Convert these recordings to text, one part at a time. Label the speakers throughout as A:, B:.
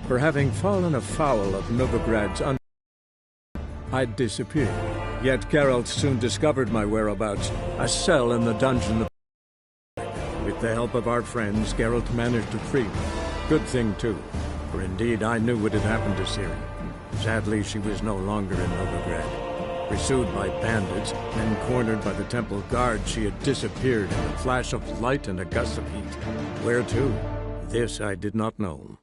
A: For having fallen afoul of Novigrad's I'd disappeared. Yet Geralt soon discovered my whereabouts, a cell in the dungeon of... With the help of our friends, Geralt managed to free me. Good thing, too, for indeed I knew what had happened to Ciri. Sadly, she was no longer in Novigrad. Pursued by bandits, then cornered by the temple guard, she had disappeared in a flash of light and a gust of heat. Where to? This I did not know.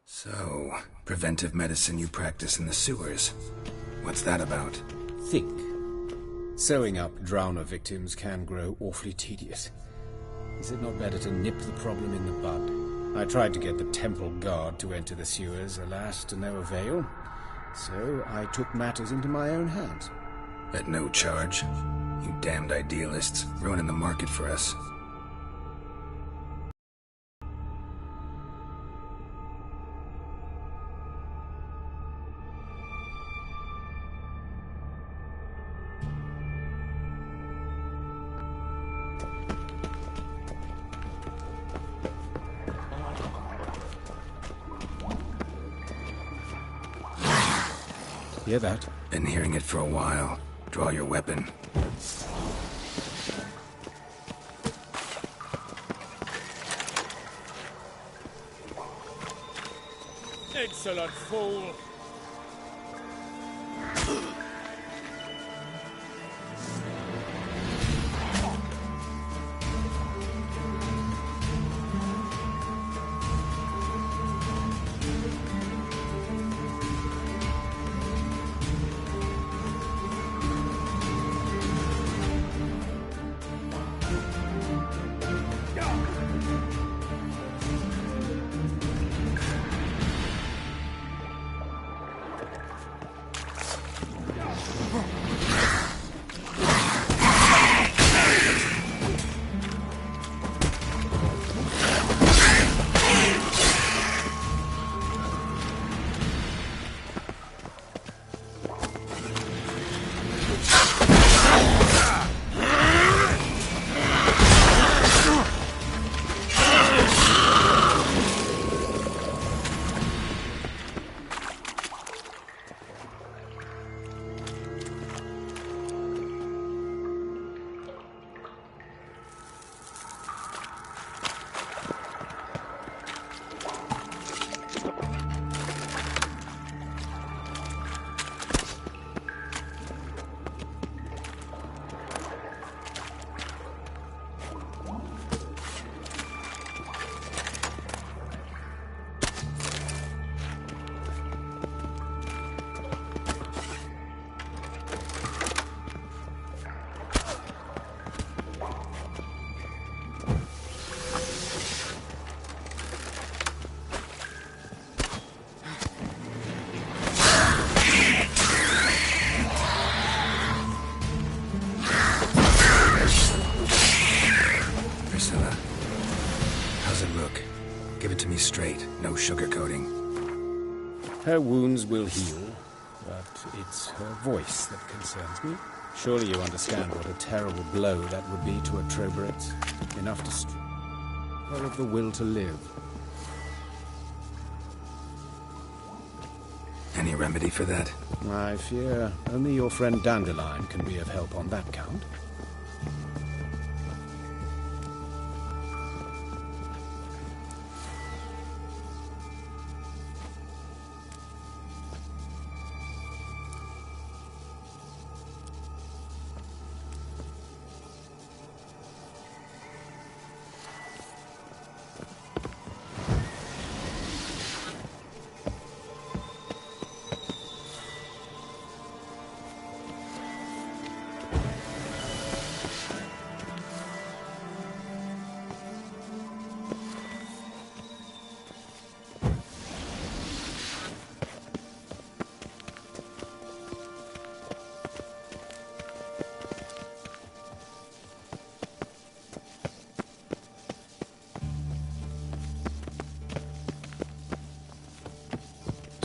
B: So, preventive medicine you practice in the sewers. What's that about?
C: Think. Sewing up drowner victims can grow awfully tedious. Is it not better to nip the problem in the bud? I tried to get the temple guard to enter the sewers, alas, to no avail. So I took matters into my own hands.
B: At no charge? You damned idealists, ruining the market for us.
C: Hear that?
B: Been hearing it for a while. Draw your weapon.
D: Excellent fool!
B: Straight, no sugarcoating.
C: Her wounds will heal, but it's her voice that concerns me. Surely you understand what a terrible blow that would be to a Troberet. Enough to strip her of the will to live.
B: Any remedy for that?
C: I fear only your friend Dandelion can be of help on that count.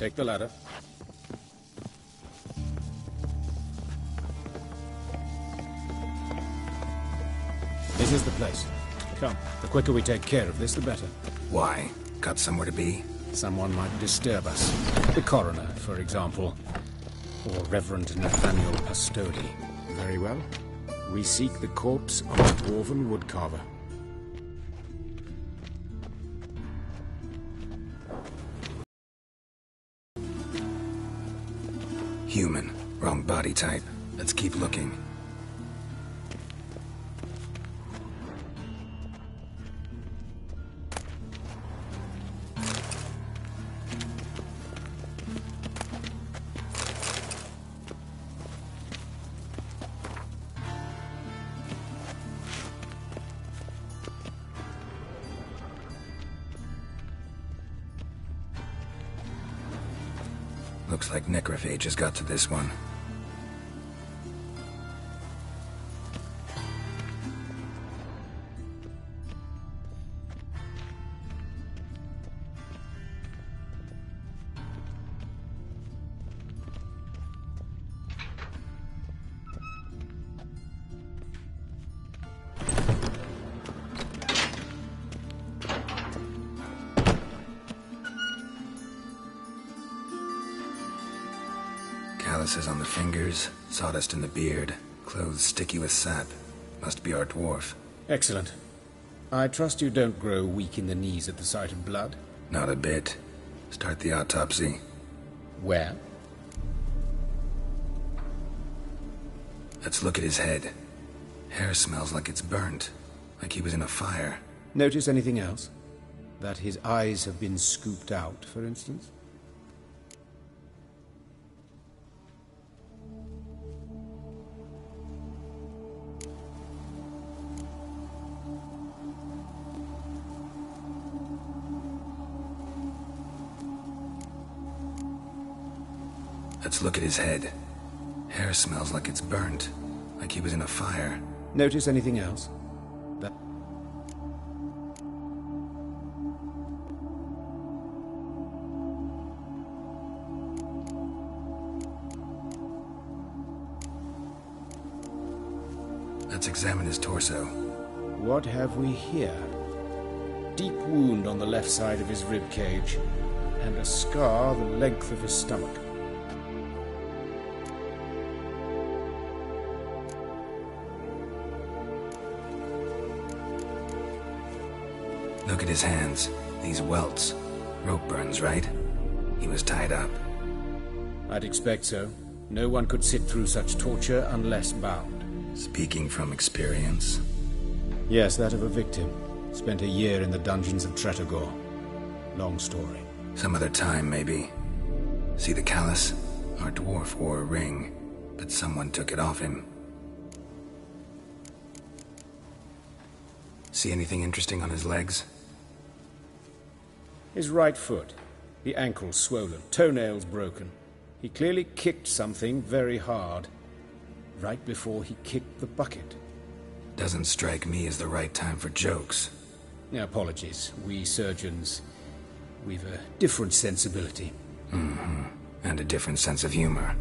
C: Take the ladder. This is the place. Come, the quicker we take care of this, the better.
B: Why? Got somewhere to be?
C: Someone might disturb us. The coroner, for example. Or Reverend Nathaniel Pastodi. Very well. We seek the corpse of a dwarven woodcarver.
B: Human. Wrong body type. Let's keep looking. Looks like necrophages got to this one. Calluses on the fingers, sawdust in the beard, clothes sticky with sap. Must be our dwarf.
C: Excellent. I trust you don't grow weak in the knees at the sight of blood.
B: Not a bit. Start the autopsy.
C: Where?
B: Let's look at his head. Hair smells like it's burnt, like he was in a fire.
C: Notice anything else? That his eyes have been scooped out, for instance?
B: Let's look at his head. Hair smells like it's burnt, like he was in a fire.
C: Notice anything else? That...
B: Let's examine his torso.
C: What have we here? Deep wound on the left side of his rib cage, and a scar the length of his stomach.
B: Look at his hands. These welts. Rope burns, right? He was tied up.
C: I'd expect so. No one could sit through such torture unless bound.
B: Speaking from experience.
C: Yes, that of a victim. Spent a year in the dungeons of Tretogor. Long story.
B: Some other time, maybe. See the callus? Our dwarf wore a ring, but someone took it off him. See anything interesting on his legs?
C: His right foot. The ankle swollen, toenails broken. He clearly kicked something very hard. Right before he kicked the bucket.
B: Doesn't strike me as the right time for jokes.
C: Apologies. We surgeons, we've a different sensibility.
B: Mm-hmm. And a different sense of humor.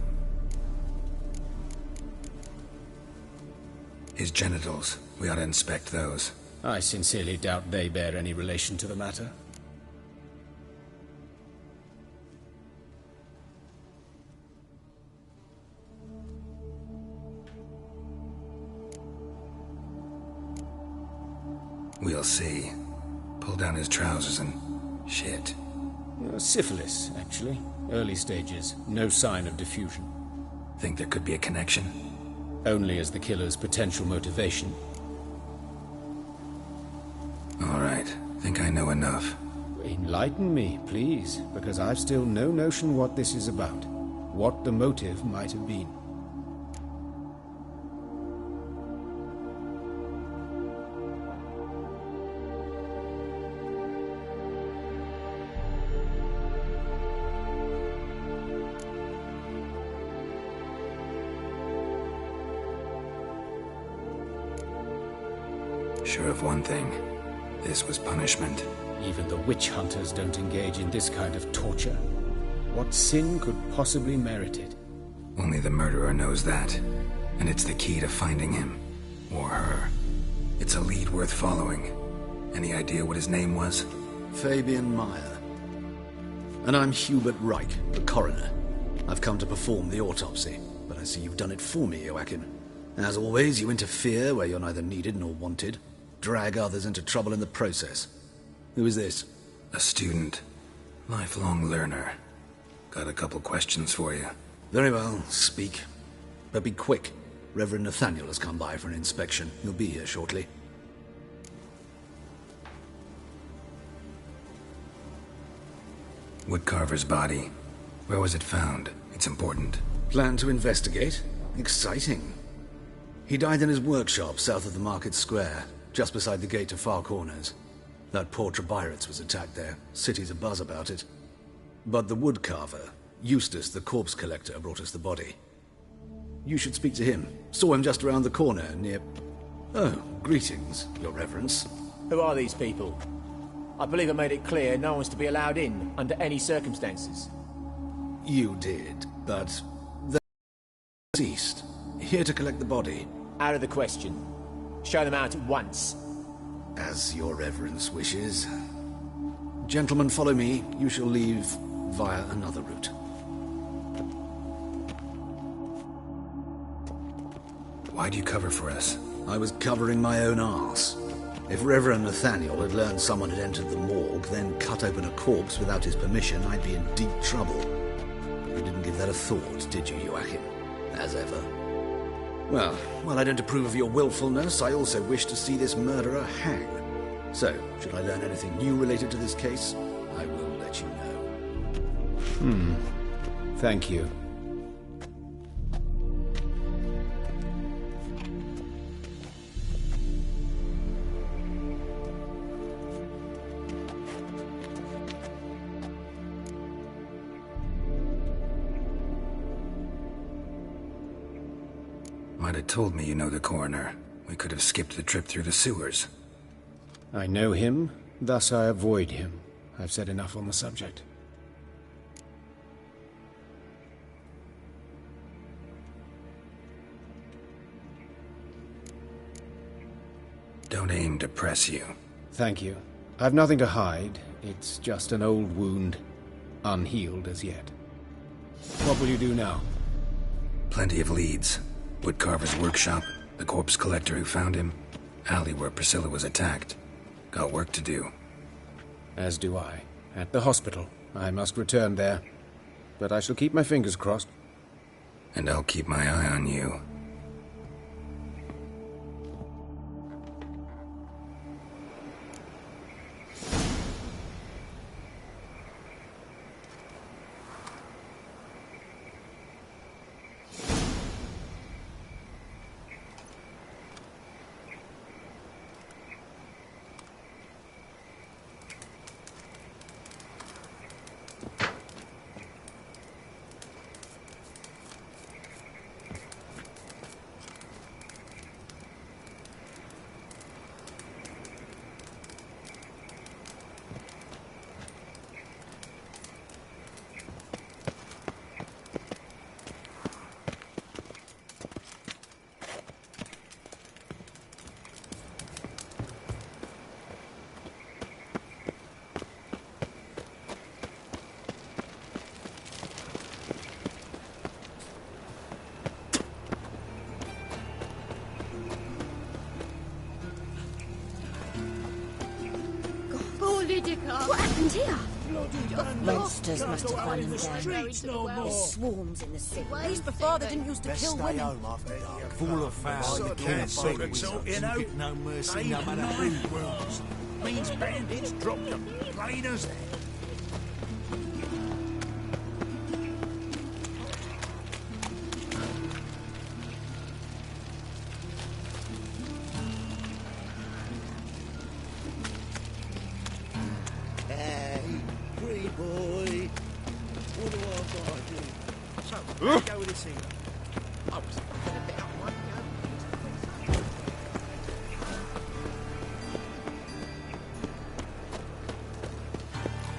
B: His genitals. We ought to inspect those.
C: I sincerely doubt they bear any relation to the matter.
B: We'll see. Pull down his trousers and... shit.
C: Syphilis, actually. Early stages. No sign of diffusion.
B: Think there could be a connection?
C: Only as the killer's potential motivation.
B: All right. Think I know enough.
C: Enlighten me, please, because I've still no notion what this is about. What the motive might have been.
B: Sure of one thing. This was punishment.
C: Even the witch hunters don't engage in this kind of torture. What sin could possibly merit it?
B: Only the murderer knows that, and it's the key to finding him. Or her. It's a lead worth following. Any idea what his name was?
E: Fabian Meyer. And I'm Hubert Reich, the coroner. I've come to perform the autopsy, but I see you've done it for me, Joachim. As always, you interfere where you're neither needed nor wanted. Drag others into trouble in the process. Who is this?
B: A student. Lifelong learner. Got a couple questions for you.
E: Very well, speak. But be quick. Reverend Nathaniel has come by for an inspection. He'll be here shortly.
B: Woodcarver's body. Where was it found? It's important.
E: Plan to investigate? Exciting. He died in his workshop south of the market square, just beside the gate to Far Corners. That poor Trebirates was attacked there. City's abuzz about it. But the woodcarver, Eustace the corpse collector, brought us the body. You should speak to him. Saw him just around the corner near... Oh, greetings, Your Reverence.
F: Who are these people? I believe I made it clear no one's to be allowed in, under any circumstances.
E: You did, but... they're deceased. Here to collect the body.
F: Out of the question. Show them out at once.
E: As Your Reverence wishes. Gentlemen, follow me. You shall leave via another route.
B: Why'd you cover for us?
E: I was covering my own arse. If Reverend Nathaniel had learned someone had entered the morgue, then cut open a corpse without his permission, I'd be in deep trouble. You didn't give that a thought, did you, Joachim? As ever. Well, while I don't approve of your willfulness, I also wish to see this murderer hang. So, should I learn anything new related to this case, I will let you know.
C: Thank you.
B: Might have told me you know the coroner. We could have skipped the trip through the sewers.
C: I know him, thus I avoid him. I've said enough on the subject.
B: Don't aim to press you.
C: Thank you. I've nothing to hide. It's just an old wound, unhealed as yet. What will you do now?
B: Plenty of leads. Woodcarver's workshop, the corpse collector who found him, alley where Priscilla was attacked. Got work to do.
C: As do I. At the hospital. I must return there. But I shall keep my fingers crossed.
B: And I'll keep my eye on you.
G: What happened here?
H: Monsters must have run in there.
D: Streets no more.
H: There's swarms in the city.
G: My father didn't used to kill women.
I: Full of foul in the camp, you know, get no mercy no matter who was. Means bandits dropped them, plain as that.
J: Hey, pretty boy. What do I gotta do? So, let's go with this here. I was thinking about one,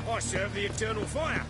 D: I serve the eternal fire.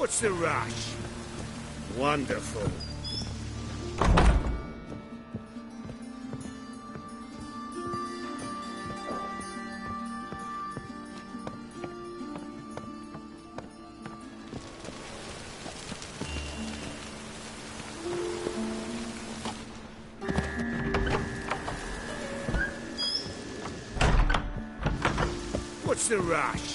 J: What's the rush? Wonderful. What's the rush?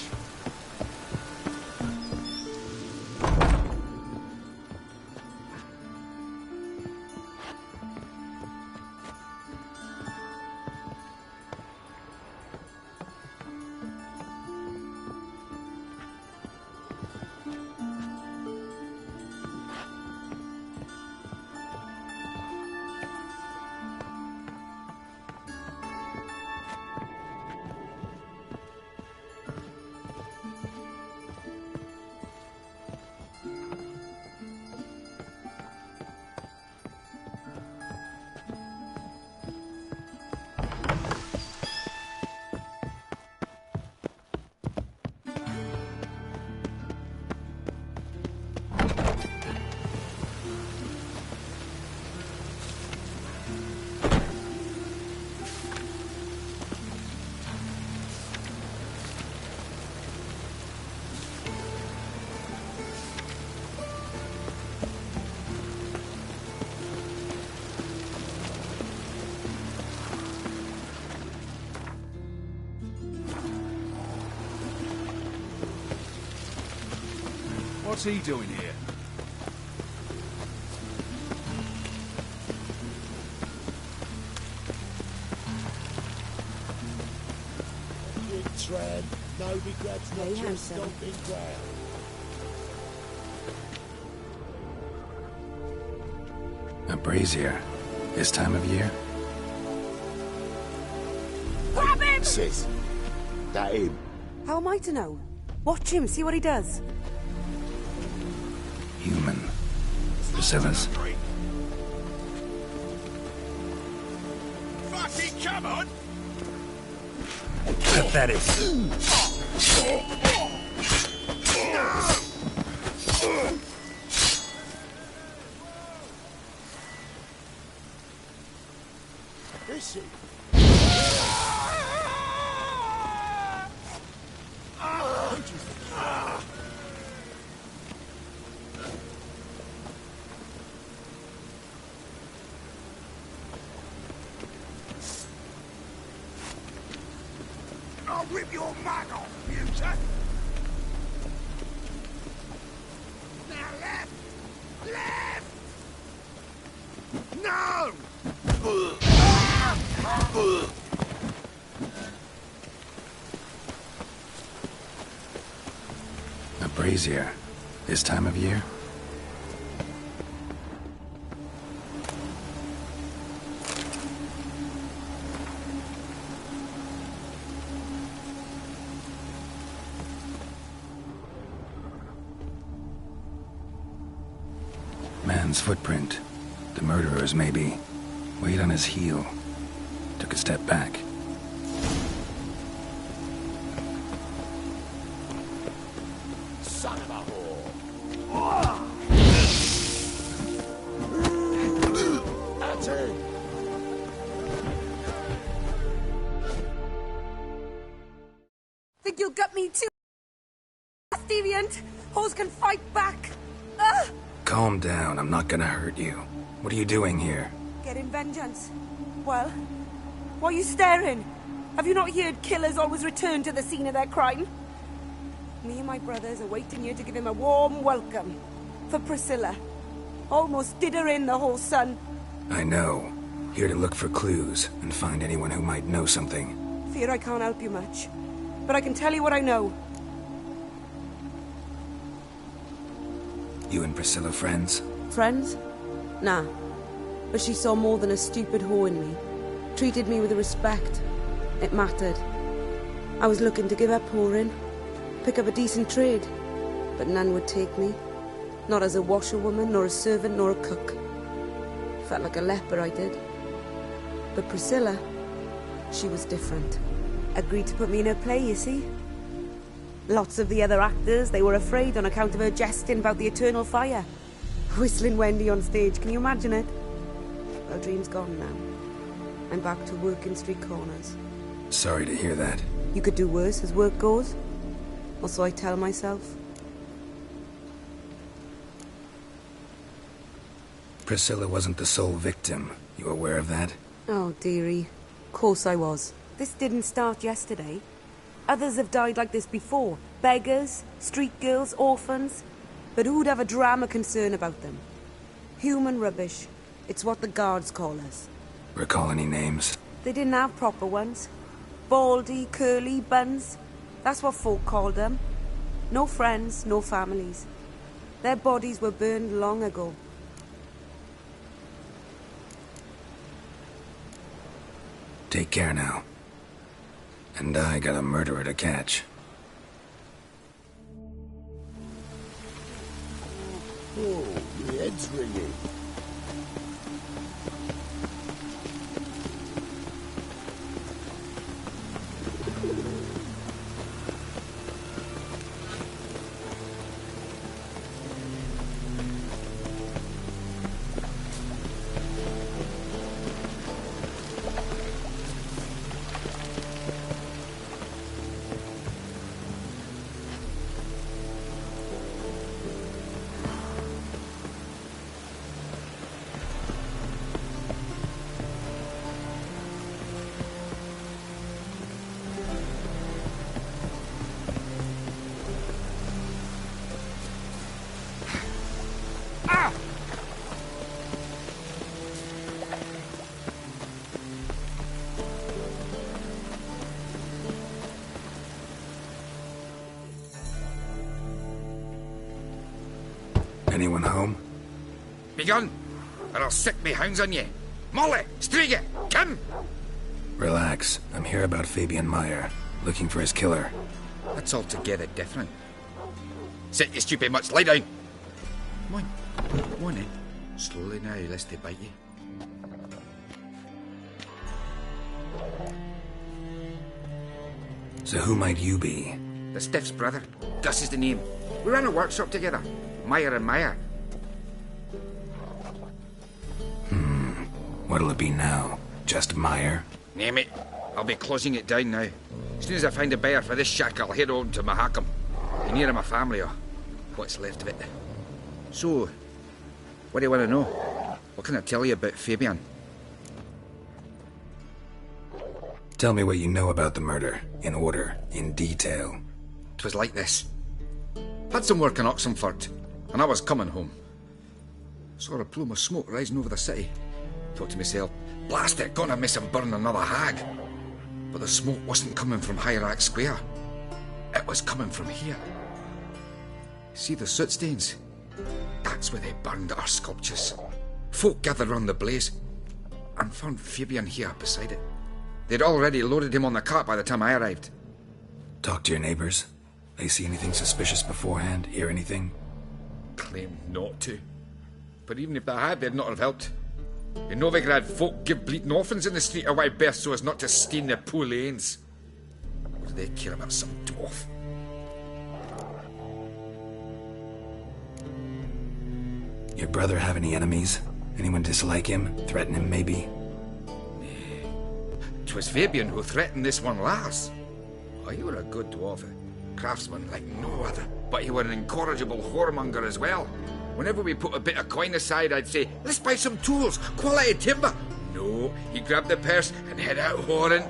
I: What's he doing here?
J: Big tram. Nobody grabs
H: Hey,
J: much of
H: handsome.
J: stomping ground.
B: A brazier. This time of year?
G: Grab him!
J: Sis, that him?
G: How am I to know? Watch him, see what he does.
B: Human. Priscilla's.
I: Fucking come on!
B: Pathetic.
J: Is he?
I: I'll rip your mug off, Buter! Now left! Left! No!
B: A brazier. This time of year? Man's footprint. The murderer's, maybe. Weight on his heel. Took a step back.
J: Son of a whore. That's it.
G: Think you'll gut me too? Deviant! Hoes can fight back!
B: Calm down, I'm not gonna hurt you. What are you doing here?
G: Getting vengeance. Well, why are you staring? Have you not heard killers always return to the scene of their crime? Me and my brothers are waiting here to give him a warm welcome. For Priscilla. Almost did her in, the whole son.
B: I know. Here to look for clues and find anyone who might know something.
G: Fear I can't help you much. But I can tell you what I know.
B: You and Priscilla friends?
G: Friends? Nah. But she saw more than a stupid whore in me. Treated me with respect. It mattered. I was looking to give up whoring. Pick up a decent trade. But none would take me. Not as a washerwoman, nor a servant, nor a cook. Felt like a leper, I did. But Priscilla, she was different. Agreed to put me in her play, you see? Lots of the other actors, they were afraid on account of her jesting about the eternal fire. Whistling Wendy on stage, can you imagine it? Well, dream's gone now. I'm back to working street corners.
B: Sorry to hear that.
G: You could do worse as work goes. Or so I tell myself.
B: Priscilla wasn't the sole victim. You aware of that?
G: Oh, dearie. Of course I was. This didn't start yesterday. Others have died like this before. Beggars, street girls, orphans. But who'd have a drama concern about them? Human rubbish. It's what the guards call us.
B: Recall any names?
G: They didn't have proper ones. Baldy, curly, buns. That's what folk called them. No friends, no families. Their bodies were burned long ago.
B: Take care now. And I got a murderer to catch.
J: Oh, my head's ringing.
B: Anyone home?
K: Begun, or I'll sick me hounds on ye. Molly, Striga, come!
B: Relax. I'm here about Fabian Meyer, looking for his killer.
K: That's altogether different. Sit, you stupid mutts, lie down. Come on then. Slowly now, lest they bite you.
B: So who might you be?
K: The Stiff's brother. Gus is the name. We ran a workshop together. Meyer and Meyer.
B: What'll it be now? Just Meyer?
K: Name it. I'll be closing it down now. As soon as I find a buyer for this shack, I'll head on to Mahakam. Be near my family, or what's left of it. So, what do you want to know? What can I tell you about Fabian?
B: Tell me what you know about the murder, in order, in detail.
K: 'Twas like this. Had some work in Oxenford, and I was coming home. Saw a plume of smoke rising over the city. Thought to myself, blast it, gonna miss and burn another hag. But the smoke wasn't coming from Hierarch Square. It was coming from here. See the soot stains? That's where they burned our sculptures. Folk gathered round the blaze, and found Fabian here beside it. They'd already loaded him on the cart by the time I arrived.
B: Talk to your neighbors. They see anything suspicious beforehand? Hear anything?
K: Claimed not to. But even if they had, they'd not have helped. In Novigrad, folk give bleeding orphans in the street a wide berth so as not to stain their poor lanes. What do they care about some dwarf?
B: Your brother have any enemies? Anyone dislike him? Threaten him, maybe?
K: 'Twas Fabian who threatened this one last. Oh, he were a good dwarf, craftsman like no other. But he were an incorrigible whoremonger as well. Whenever we put a bit of coin aside, I'd say, let's buy some tools, quality timber. No, he'd grab the purse and head out whoring.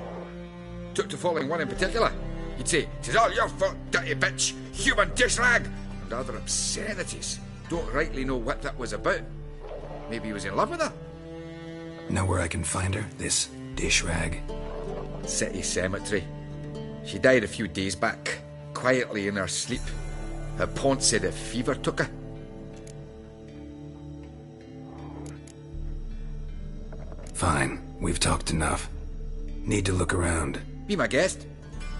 K: Took to following one in particular. He'd say, "'Tis all your fault, dirty bitch, human dish rag," and other obscenities. Don't rightly know what that was about. Maybe he was in love with her.
B: Know where I can find her, this dish rag?
K: City cemetery. She died a few days back, quietly in her sleep. Her pont said a fever took her.
B: Fine, we've talked enough. Need to look around.
K: Be my guest.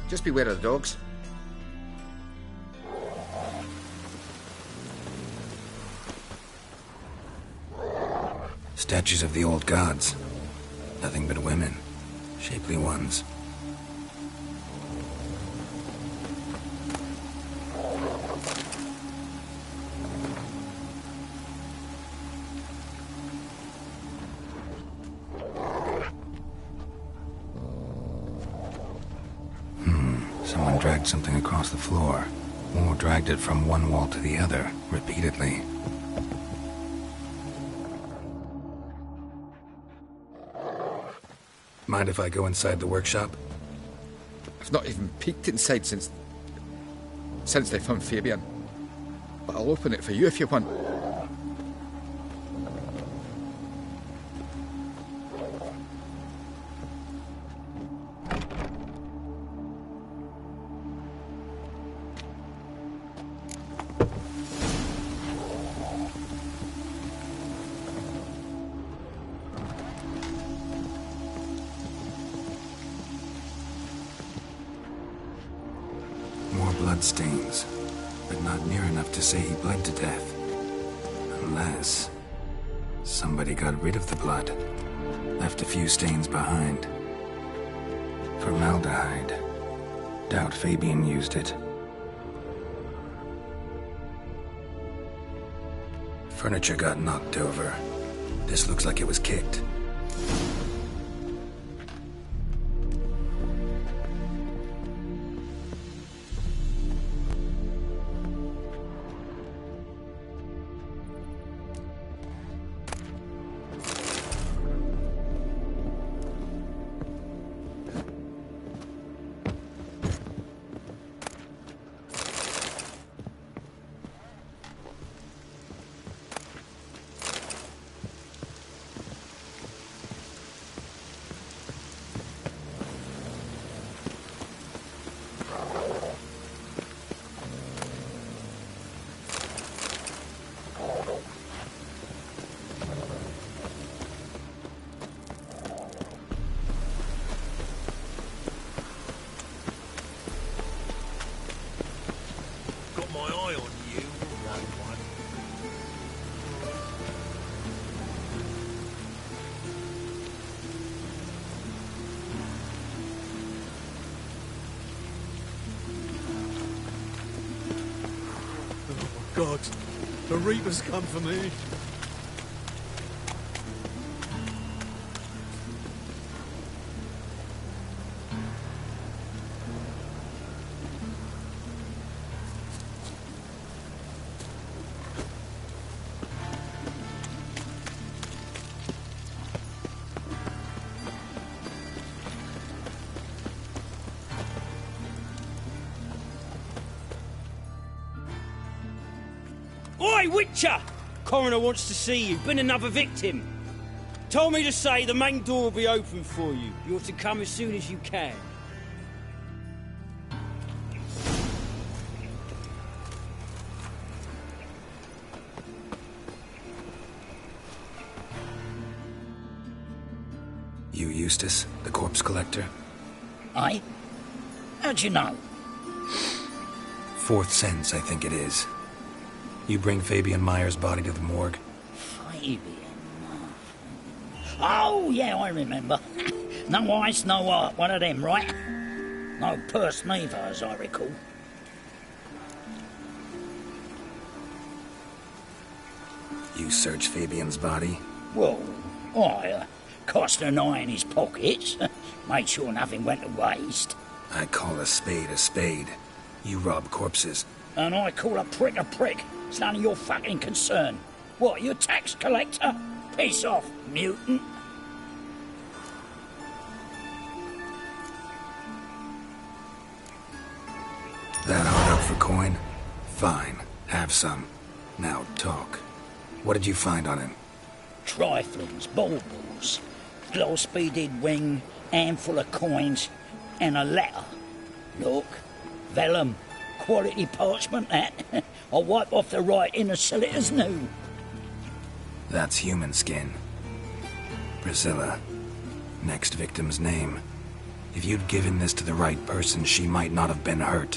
K: Just beware of the dogs.
B: Statues of the old gods. Nothing but women. Shapely ones. dragged something across the floor, or dragged it from one wall to the other, repeatedly. Mind if I go inside the workshop?
K: I've not even peeked inside since they found Fabian. But I'll open it for you if you want.
B: Bloodstains, but not near enough to say he bled to death. Unless somebody got rid of the blood, left a few stains behind. Formaldehyde. Doubt Fabian used it. Furniture got knocked over. This looks like it was kicked.
J: God, the Reapers come for me.
L: Oi, Witcher! Coroner wants to see you. Been another victim. Told me to say the main door will be open for you. You're to come as soon as you can.
B: You Eustace, the corpse collector?
M: Aye? How'd you know?
B: Fourth sense, I think it is. You bring Fabian Meyer's body to the morgue?
M: Fabian? Oh, yeah, I remember. No eyes, no heart, one of them, right? No purse neither, as I recall.
B: You search Fabian's body?
M: Well, I cast an eye in his pockets. Made sure nothing went to waste.
B: I call a spade. You rob corpses.
M: And I call a prick. It's none of your fucking concern. What, you a tax collector? Piss off, mutant.
B: That hard up for coin? Fine, have some. Now talk. What did you find on him?
M: Triflings, baubles, gloss-beaded ring, handful of coins, and a letter. Look, vellum, quality parchment, that. I'll wipe off the writing and sell it as new.
B: That's human skin. Priscilla. Next victim's name. If you'd given this to the right person, she might not have been hurt.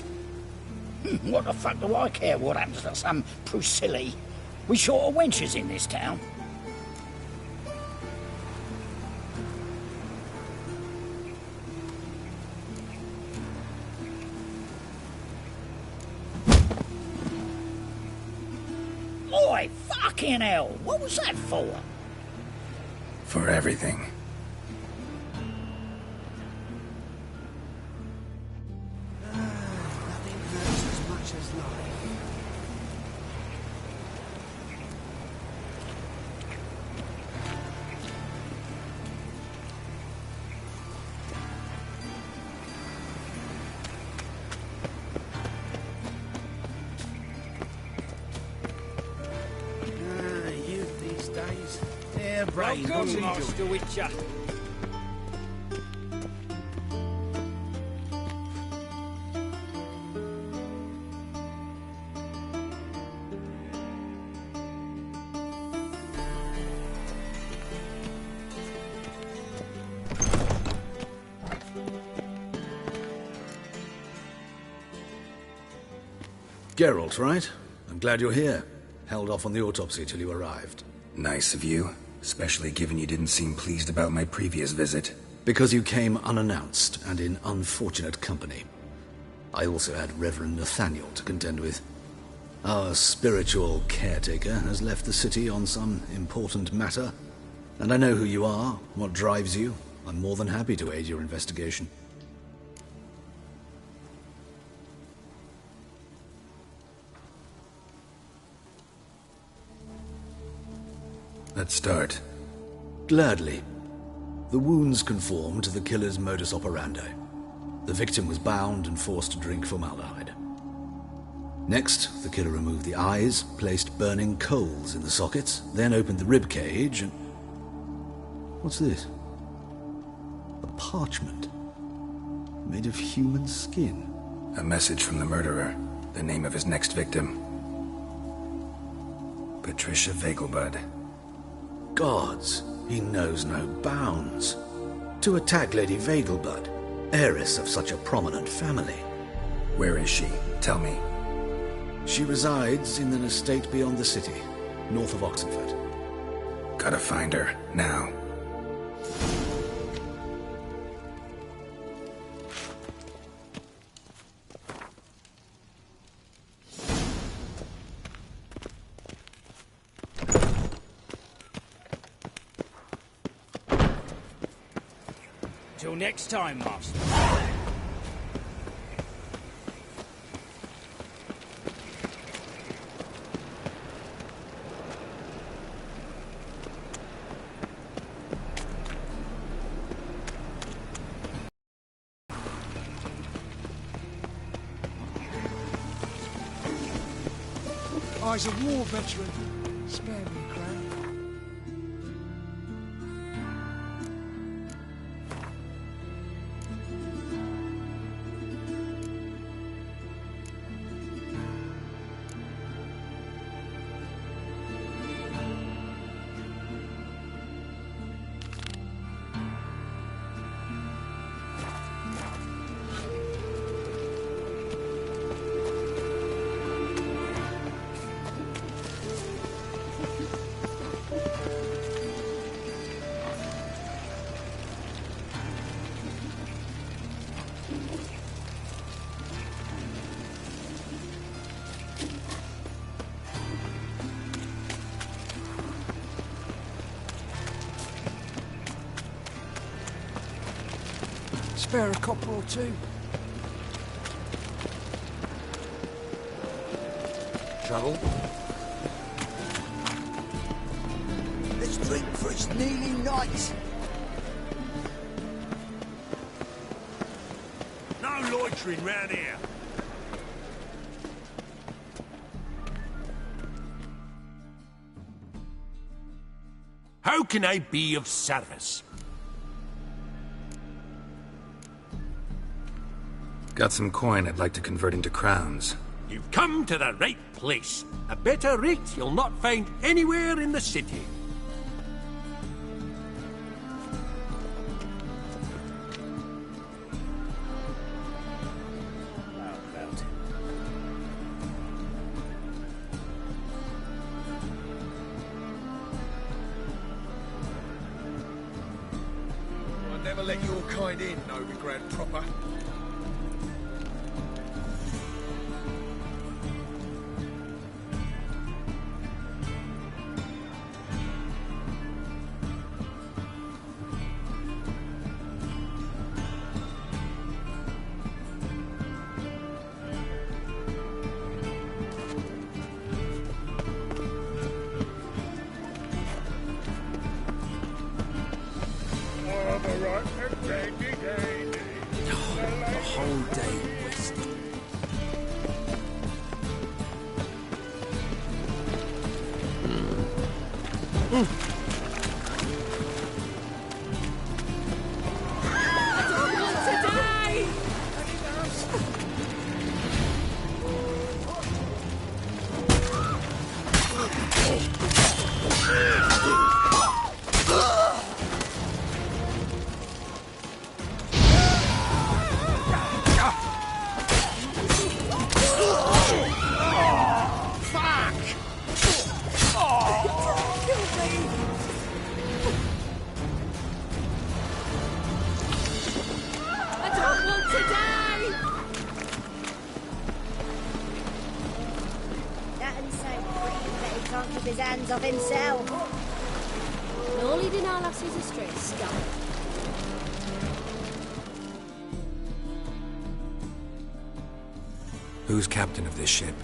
M: What the fuck do I care what happens to some Priscilla? We short of wenches in this town. Oi, fucking hell! What was that for?
B: For everything.
I: eyes. They're brave.
L: Welcome, Master Witcher.
E: Geralt, right? I'm glad you're here. Held off on the autopsy till you arrived.
B: Nice of you, especially given you didn't seem pleased about my previous visit.
E: Because you came unannounced and in unfortunate company. I also had Reverend Nathaniel to contend with. Our spiritual caretaker has left the city on some important matter, and I know who you are, what drives you. I'm more than happy to aid your investigation.
B: Let's start.
E: Gladly. The wounds conform to the killer's modus operandi. The victim was bound and forced to drink formaldehyde. Next, the killer removed the eyes, placed burning coals in the sockets, then opened the rib cage and... What's this? A parchment. Made of human skin.
B: A message from the murderer. The name of his next victim. Patricia Vegelbud.
E: Gods, he knows no bounds. To attack Lady Vegelbud, heiress of such a prominent family.
B: Where is she? Tell me.
E: She resides in an estate beyond the city, north of Oxenford.
B: Gotta find her, now.
L: Till next time, Master.
N: I's a war veteran. Spare me, Crown. Spare a copper or two.
I: Trouble?
J: Let's drink for its kneeling knights.
I: No loitering round here. How can I be of service?
B: Got some coin I'd like to convert into crowns.
I: You've come to the right place. A better rate you'll not find anywhere in the city.
O: I'll never let your kind in, Novigrad proper.
I: The whole day wasted.
O: Mm.
H: hands of himself.
P: No leading our lasses astray, scum.
B: Who's captain of this ship?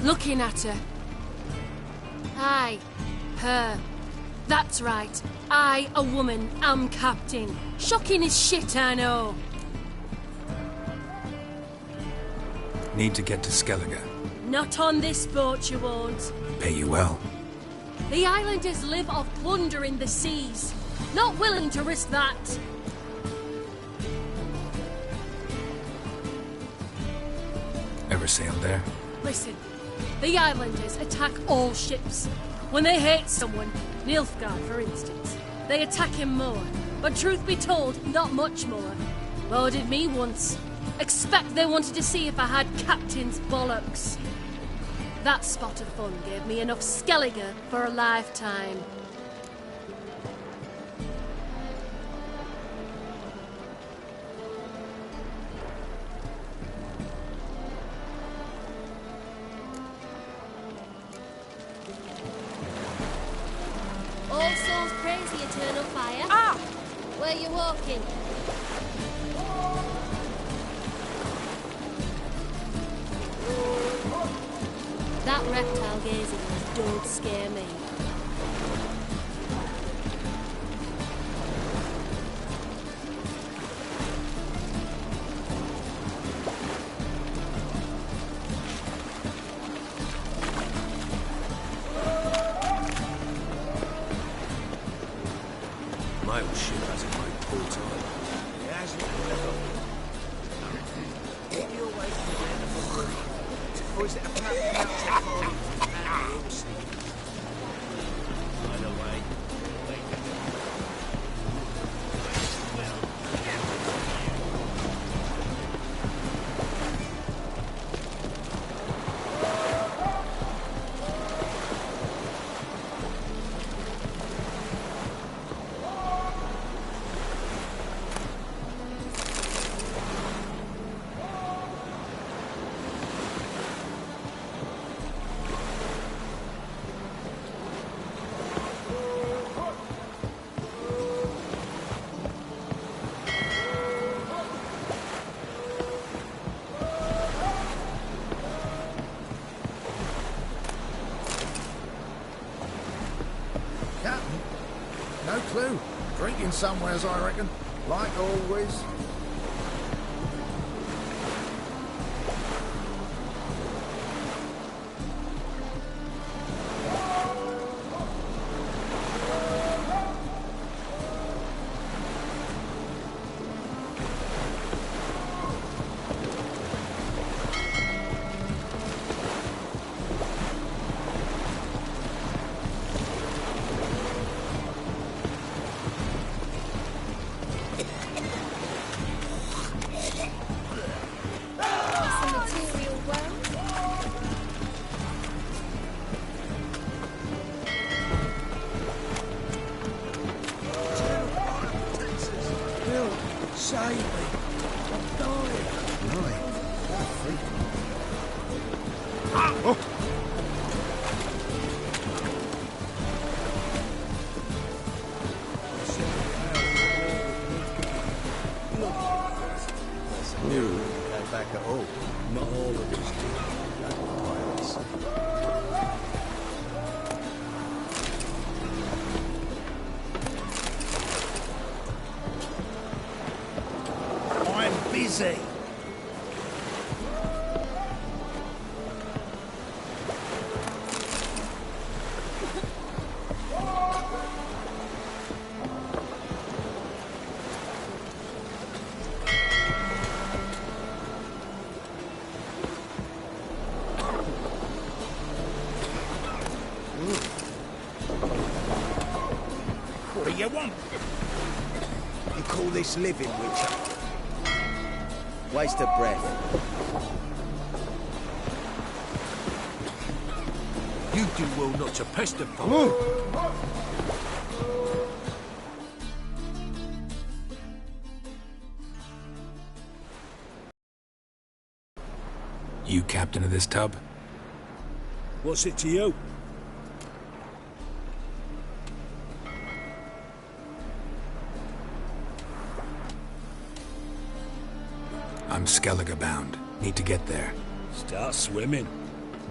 P: Looking at her. Aye, her. That's right. I, a woman, am captain. Shocking as shit, I know.
B: Need to get to Skellige.
P: Not on this boat, you won't.
B: Pay you well.
P: The islanders live off plunder in the seas. Not willing to risk that.
B: Ever sailed there?
P: Listen, the islanders attack all ships. When they hate someone, Nilfgaard for instance, they attack him more. But truth be told, not much more. Boarded me once. Expect they wanted to see if I had captain's bollocks. That spot of fun gave me enough Skellige for a lifetime. All souls praise the eternal fire. Ah! Where you walking? That reptile gazing don't scare me.
I: My old ship hasn't made port either. It hasn't never. Get you away from the end of the world. Or is it a pattern outside for you? By the way,
O: No clue. Drinking somewheres, I reckon. Like always.
I: Save me. I'm dying.
E: Right. What a freak.
I: Oh.
J: Knew he came back at all. Not all of his pirates.
I: I'm busy. What do you want? You call this living, Witcher?
J: Waste of breath.
I: You do well not to pester folk.
B: You captain of this tub?
I: What's it to you?
B: I'm Skellige bound. Need to get there.
I: Start swimming.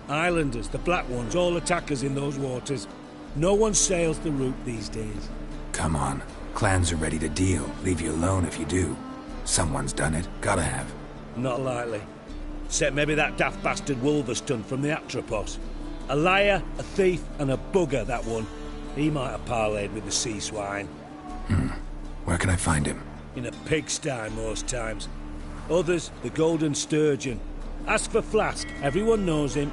I: Islanders, the black ones, all attackers in those waters. No one sails the route these days.
B: Come on. Clans are ready to deal. Leave you alone if you do. Someone's done it. Gotta have.
I: Not likely. Except maybe that daft bastard Wolverston from the Atropos. A liar, a thief, and a bugger, that one. He might have parlayed with the sea swine.
B: Where can I find him?
I: In a pigsty most times. Others, the Golden Sturgeon. Ask for Flask. Everyone knows him.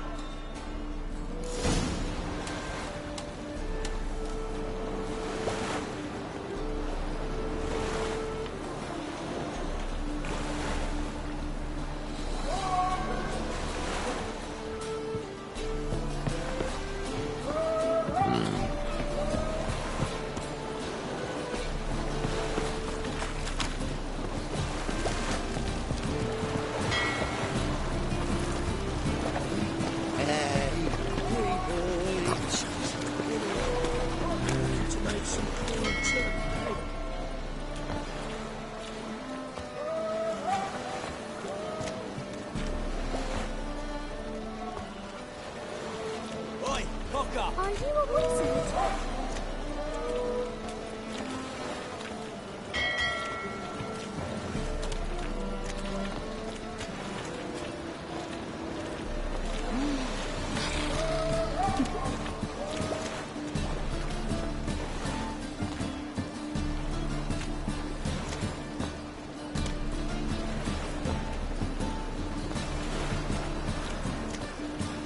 P: Are you a wizard?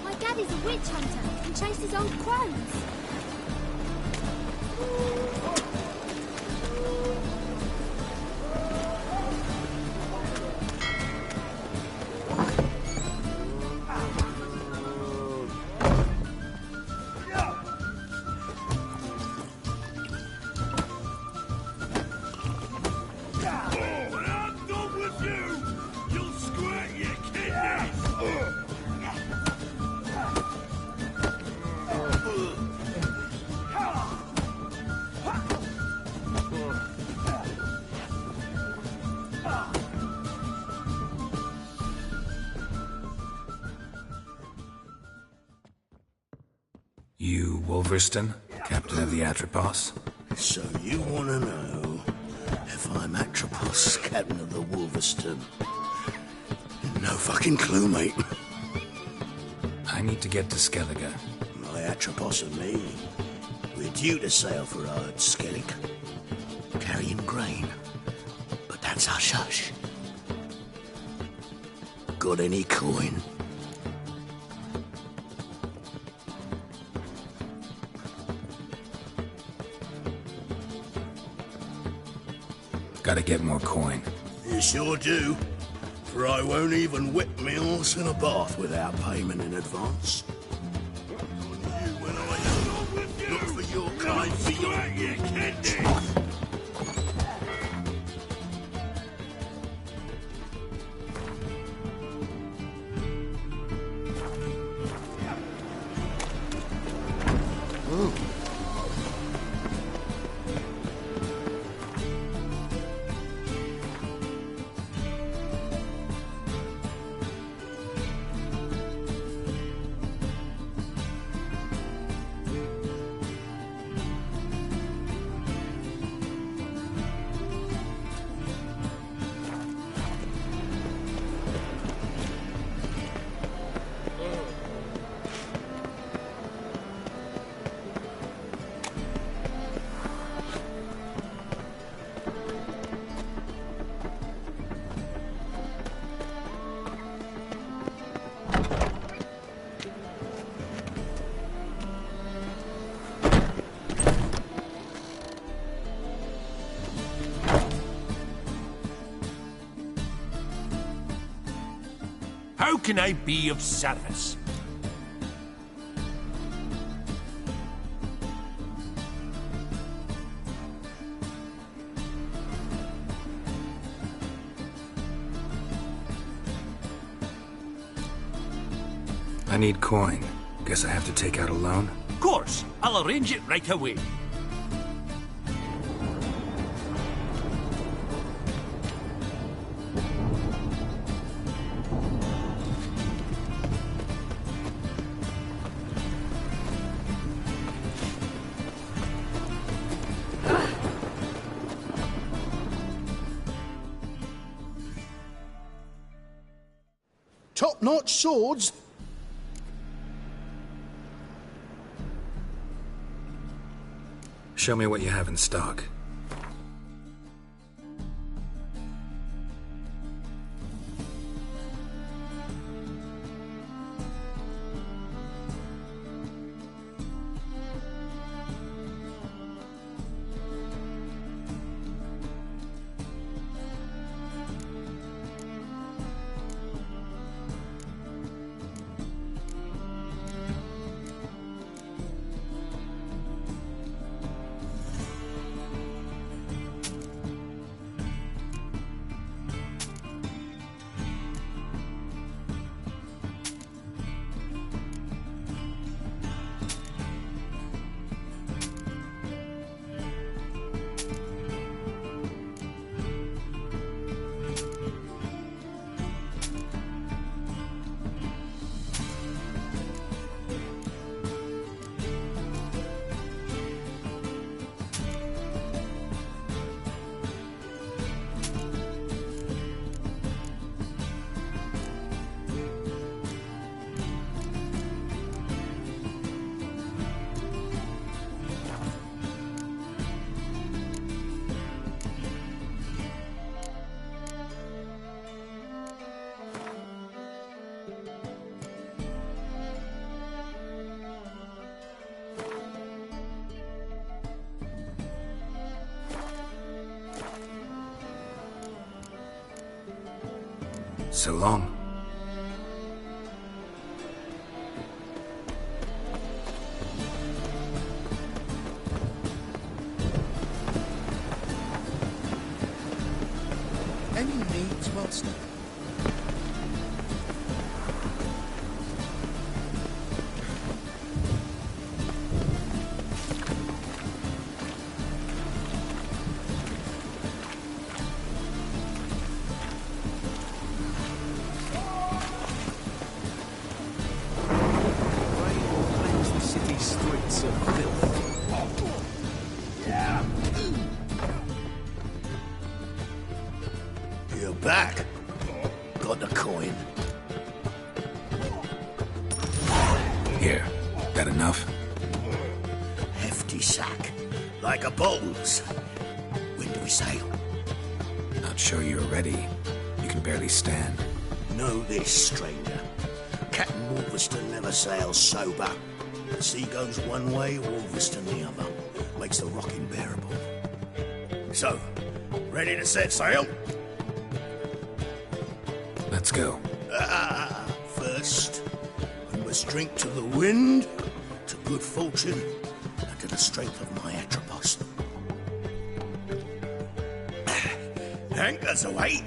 P: My daddy's a witch hunter and chases old crows.
B: You Wolverston, captain of the Atropos?
J: So you want to know if I'm Atropos, captain of the Wolverston? No fucking clue, mate.
B: I need to get to Skellige.
J: My Atropos and me, we're due to sail for Ard Skellig, carrying grain. But that's hush-hush. Got any coin?
B: Gotta get more coin.
J: You sure do. For I won't even whip me horse in a bath without payment in advance. Look for your kind for your kidney.
Q: How can I be of service?
B: I need coin. Guess I have to take out a loan?
Q: Of course, I'll arrange it right away.
J: top-notch swords.
B: Show me what you have in stock. So long.
J: Any needs, master?
M: You're back. Got the coin.
B: Here, that enough?
M: Hefty sack. Like a bowls. When do we sail?
B: Not sure you're ready. You can barely stand.
M: Know this, stranger. Captain Wolverstone never sails sober. The sea goes one way, Wolverstone the other. Makes the rocking bearable. So, ready to set sail?
B: Let's go.
M: First, we must drink to the wind, to good fortune, and to the strength of my Atropos. Anchors away.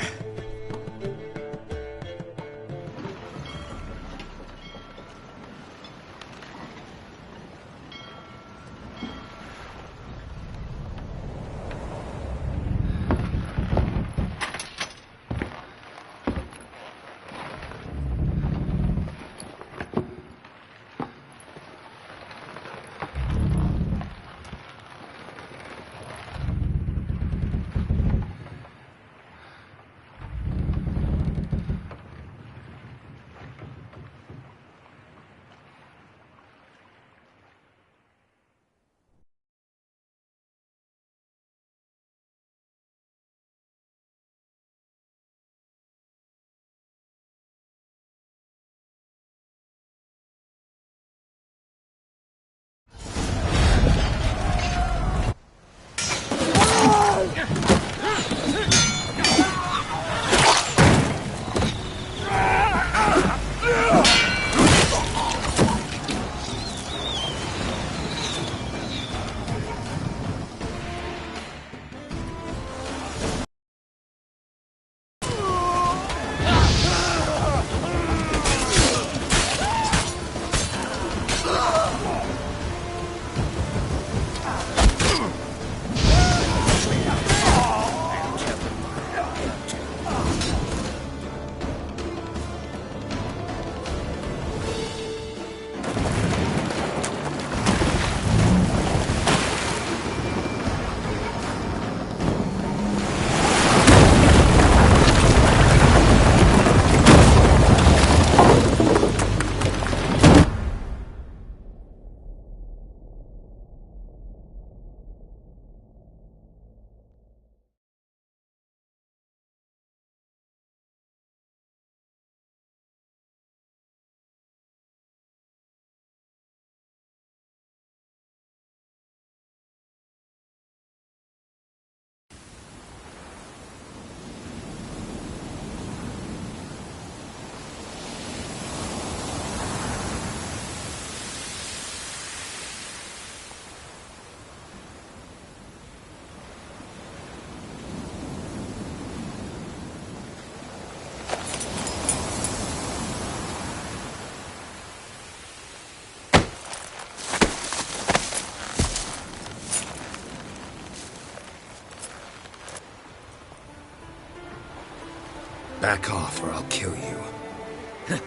B: Back off or I'll kill you.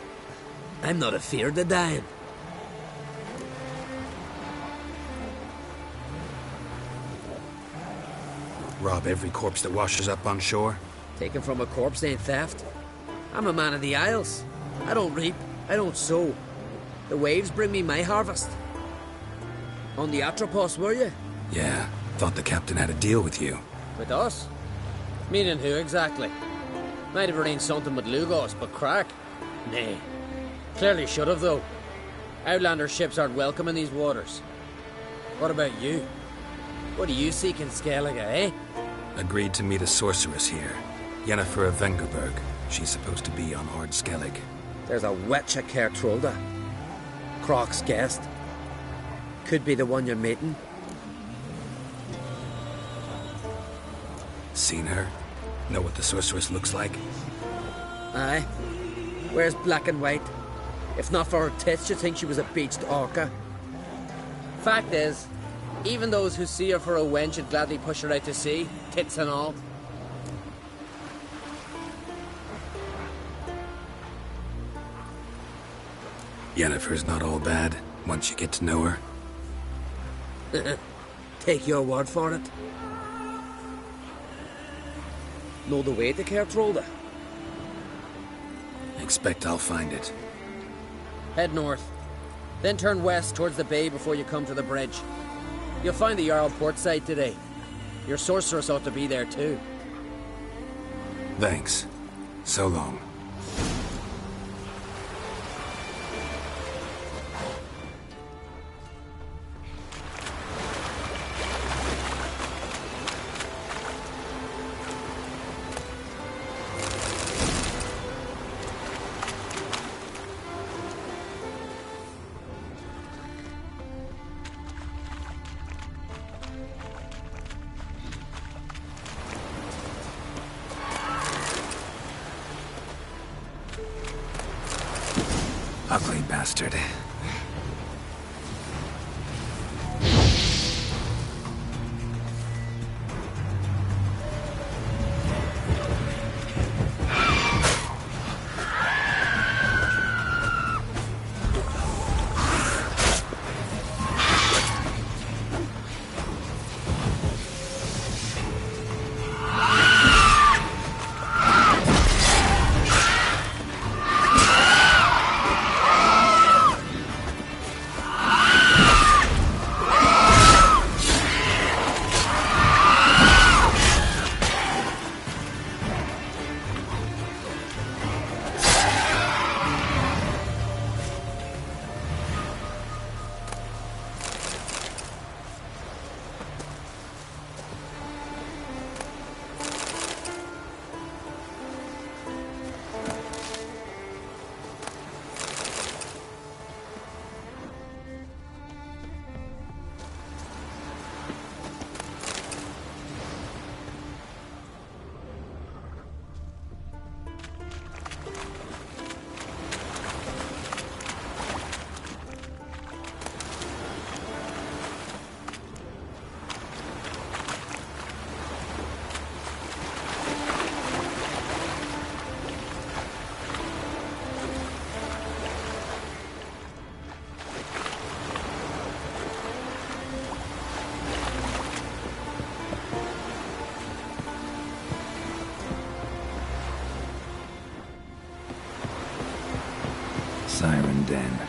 R: I'm not afeard of dying.
B: Rob every corpse that washes up on shore?
R: Taken from a corpse ain't theft. I'm a man of the Isles. I don't reap, I don't sow. The waves bring me my harvest. On the Atropos, were you?
B: Yeah, thought the captain had a deal with you.
R: With us? Meaning who exactly? Might have arranged something with Lugos, but crack? Nay. Clearly should have, though. Outlander ships aren't welcome in these waters. What about you? What do you seek in Skellige, eh?
B: Agreed to meet a sorceress here. Yennefer of Vengerberg. She's supposed to be on Ord Skellig.
R: There's a witch at Caer Trolda. Croc's guest. Could be the one you're meeting.
B: Seen her? Know what the sorceress looks like?
R: Aye. Wears black and white. If not for her tits, you'd think she was a beached orca. Fact is, even those who see her for a wench would gladly push her out to sea, tits and all.
B: Yennefer's not all bad, once you get to know her.
R: Take your word for it. Know the way to Caer Trolda?
B: Expect I'll find it.
R: Head north. Then turn west towards the bay before you come to the bridge. You'll find the Jarl port side today. Your sorceress ought to be there too.
B: Thanks. So long. Ugly bastard. Siren Den.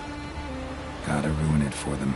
B: Gotta ruin it for them.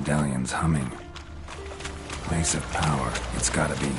B: medallion's humming. Place of power, it's gotta be.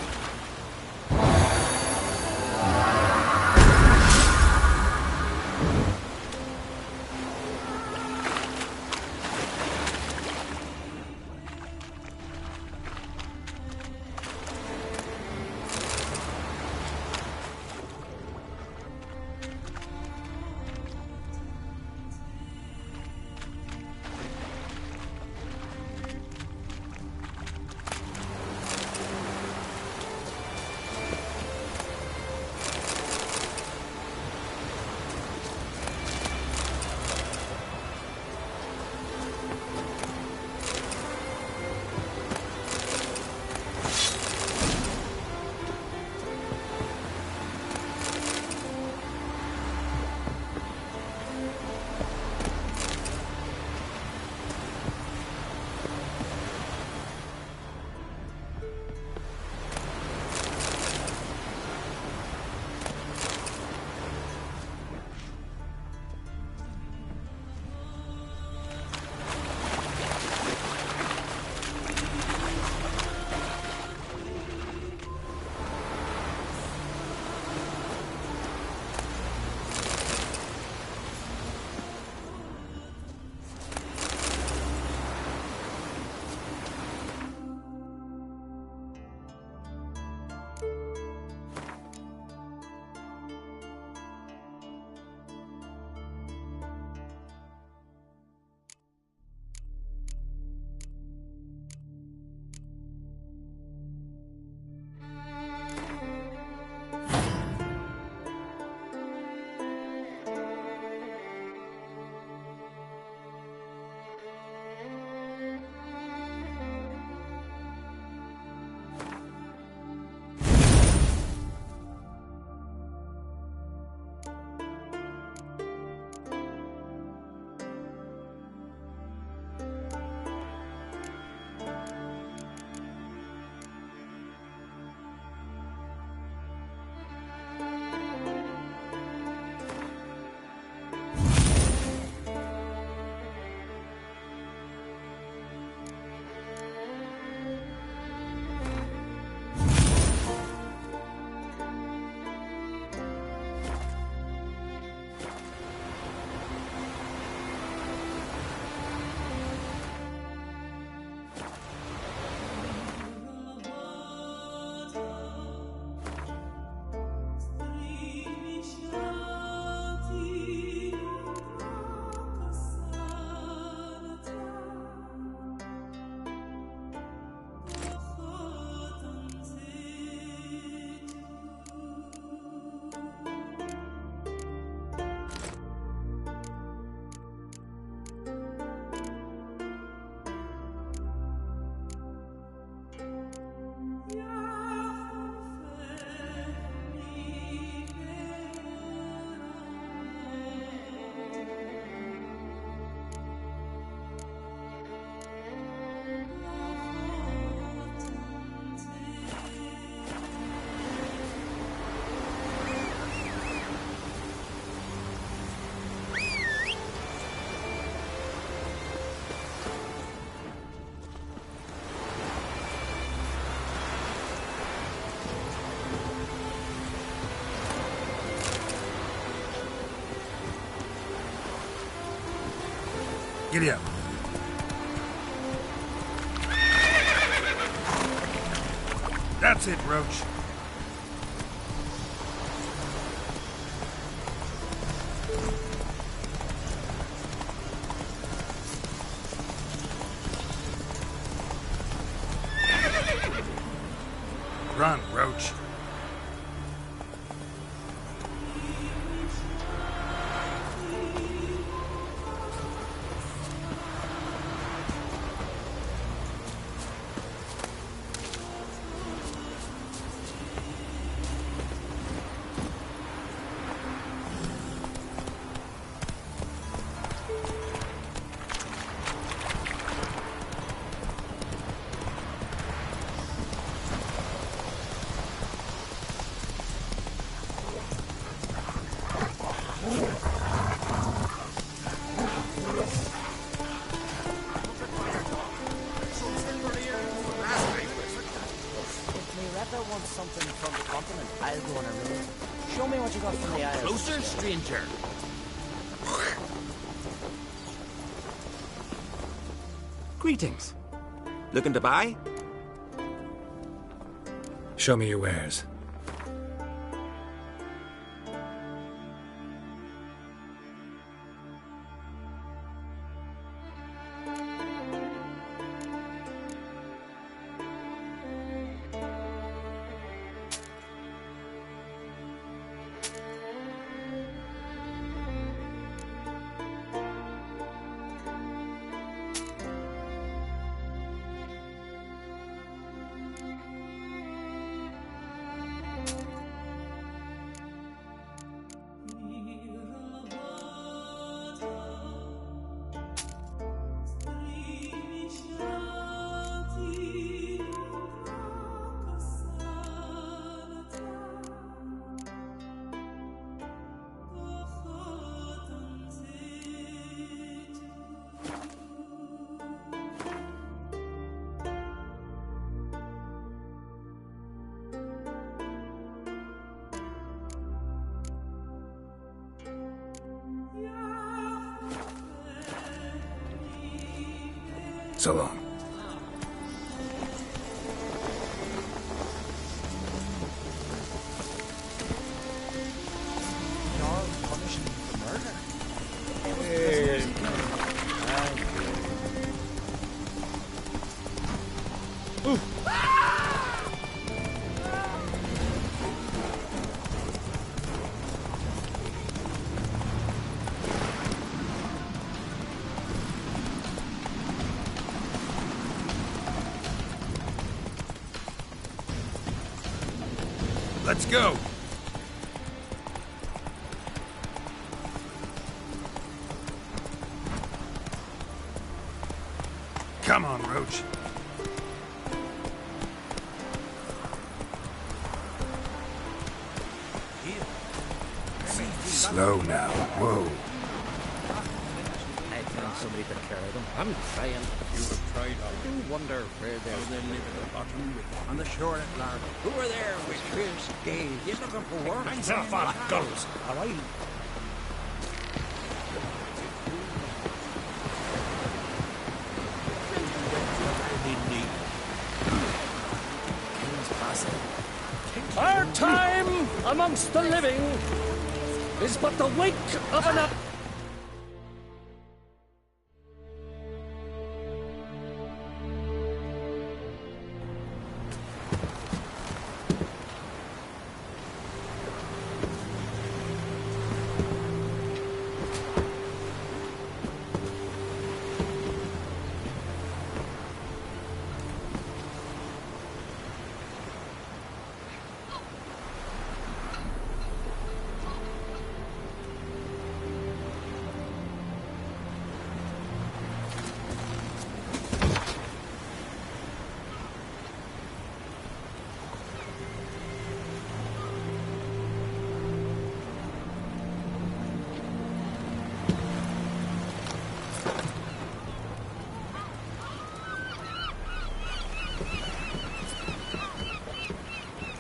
J: Giddy up. That's it, Roach. Run, Roach.
F: something from the continent, I'll go on a road. Show me what you got from the Isles.
Q: Closer, stranger.
B: Greetings. Looking to buy? Show me your wares. So long.
Q: Let's go! Come on, Roach. Slow now. Whoa.
R: I found somebody to carry them. I'm trying.
J: You have tried
R: I do wonder where they're
J: they live at the bottom
R: on the shore at Largo. Who are there with fierce gaze? You looking for work?
I: Hands off our guns, all right?
S: Our time amongst the living is but the wink of an eye.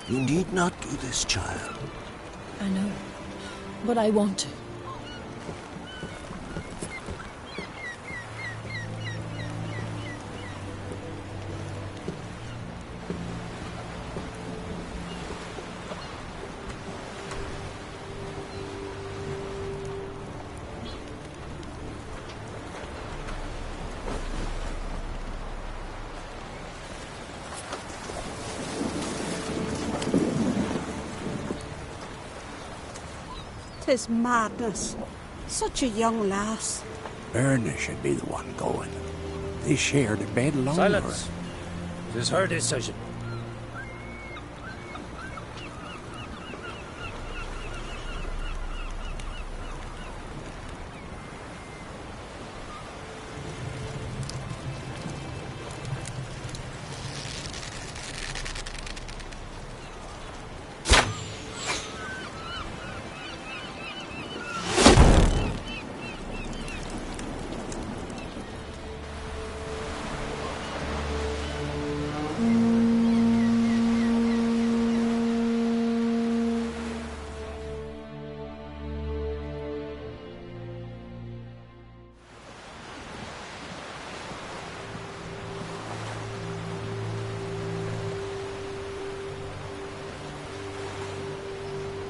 J: You need not do this, child.
H: I know, but I want to.
T: Tis madness. Such a young lass.
J: Erna should be the one going. They shared a bed longer.
S: Silence. It is her decision.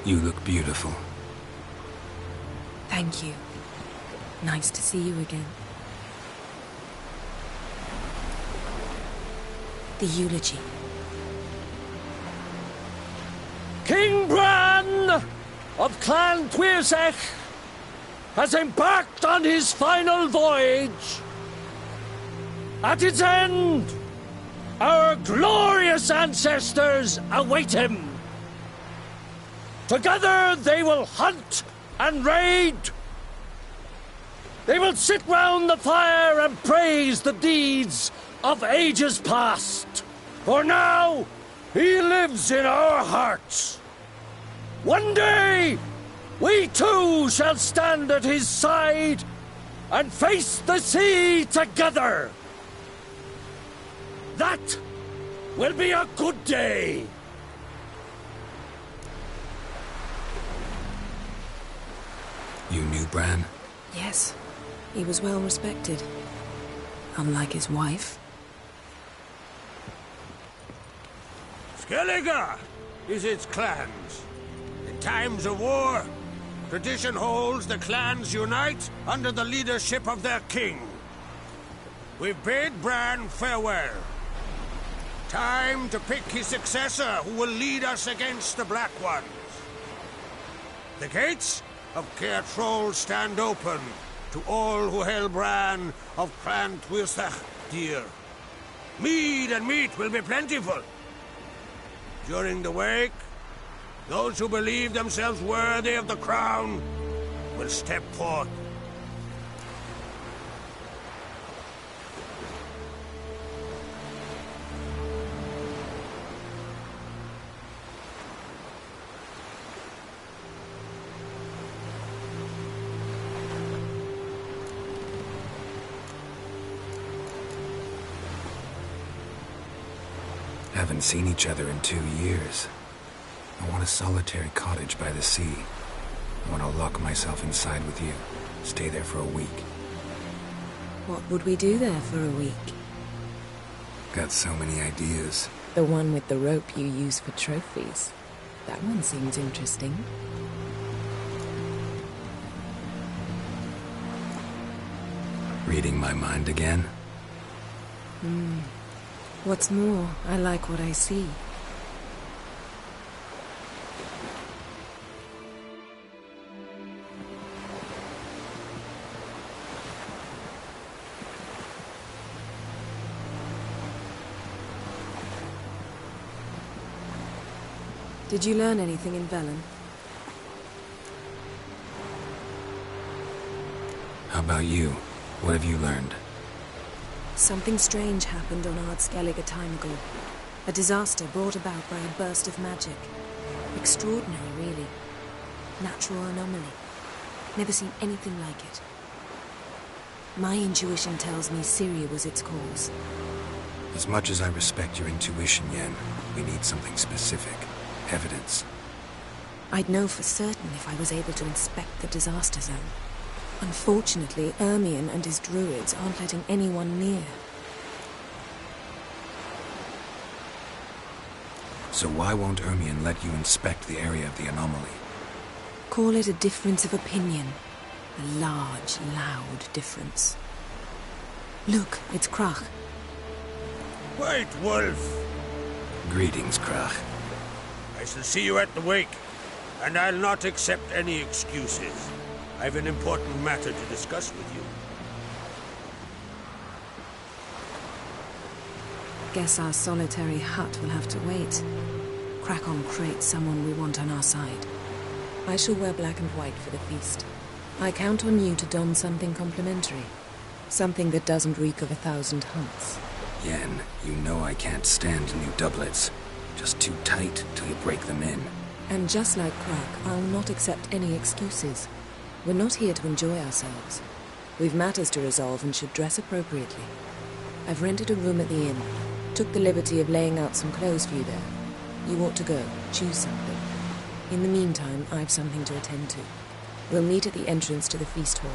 B: You look beautiful.
U: Thank you. Nice to see you again. The eulogy.
S: King Bran of Clan Tuirsech has embarked on his final voyage. At its end, our glorious ancestors await him. Together they will hunt and raid. They will sit round the fire and praise the deeds of ages past. For now, he lives in our hearts. One day, we too shall stand at his side and face the sea together. That will be a good day.
B: You knew Bran?
U: Yes, he was well respected. Unlike his wife.
J: Skellige is its clans. In times of war, tradition holds the clans unite under the leadership of their king. We bid Bran farewell. Time to pick his successor who will lead us against the Black Ones. The gates of Caer Troll stand open to all who held Bran of Clan Tuirsech dear. Mead and meat will be plentiful. During the wake, those who believe themselves worthy of the crown will step forth.
B: Haven't seen each other in 2 years. I want a solitary cottage by the sea. I want to lock myself inside with you. Stay there for a week.
U: What would we do there for a week?
B: Got so many ideas.
U: The one with the rope you use for trophies. That one seems interesting.
B: Reading my mind again?
U: What's more, I like what I see. Did you learn anything in Velen?
B: How about you? What have you learned?
U: Something strange happened on Ard Skellige a time ago. A disaster brought about by a burst of magic. Extraordinary, really. Natural anomaly. Never seen anything like it. My intuition tells me Syria was its cause.
B: As much as I respect your intuition, Yen, we need something specific. Evidence.
U: I'd know for certain if I was able to inspect the disaster zone. Unfortunately, Ermion and his druids aren't letting anyone near.
B: So why won't Ermion let you inspect the area of the anomaly?
U: Call it a difference of opinion. A large, loud difference. Look, it's Krach.
J: Wait, Wolf.
B: Greetings, Krach.
J: I shall see you at the wake, and I'll not accept any excuses. I have an important matter to discuss with you.
U: Guess our solitary hut will have to wait. Krakon creates someone we want on our side. I shall wear black and white for the feast. I count on you to don something complimentary. Something that doesn't reek of 1,000 hunts.
B: Yen, you know I can't stand new doublets. Just too tight till you break them in.
U: And just like Krak, I'll not accept any excuses. We're not here to enjoy ourselves. We've matters to resolve and should dress appropriately. I've rented a room at the inn. Took the liberty of laying out some clothes for you there. You ought to go. Choose something. In the meantime, I've something to attend to. We'll meet at the entrance to the feast hall.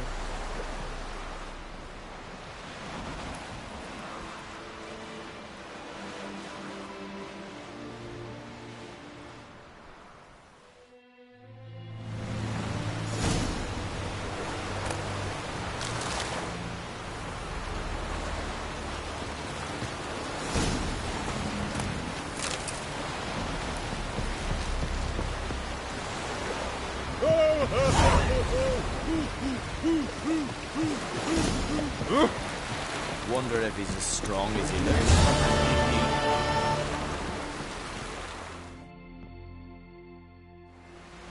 A: Wonder if he's as strong as he looks.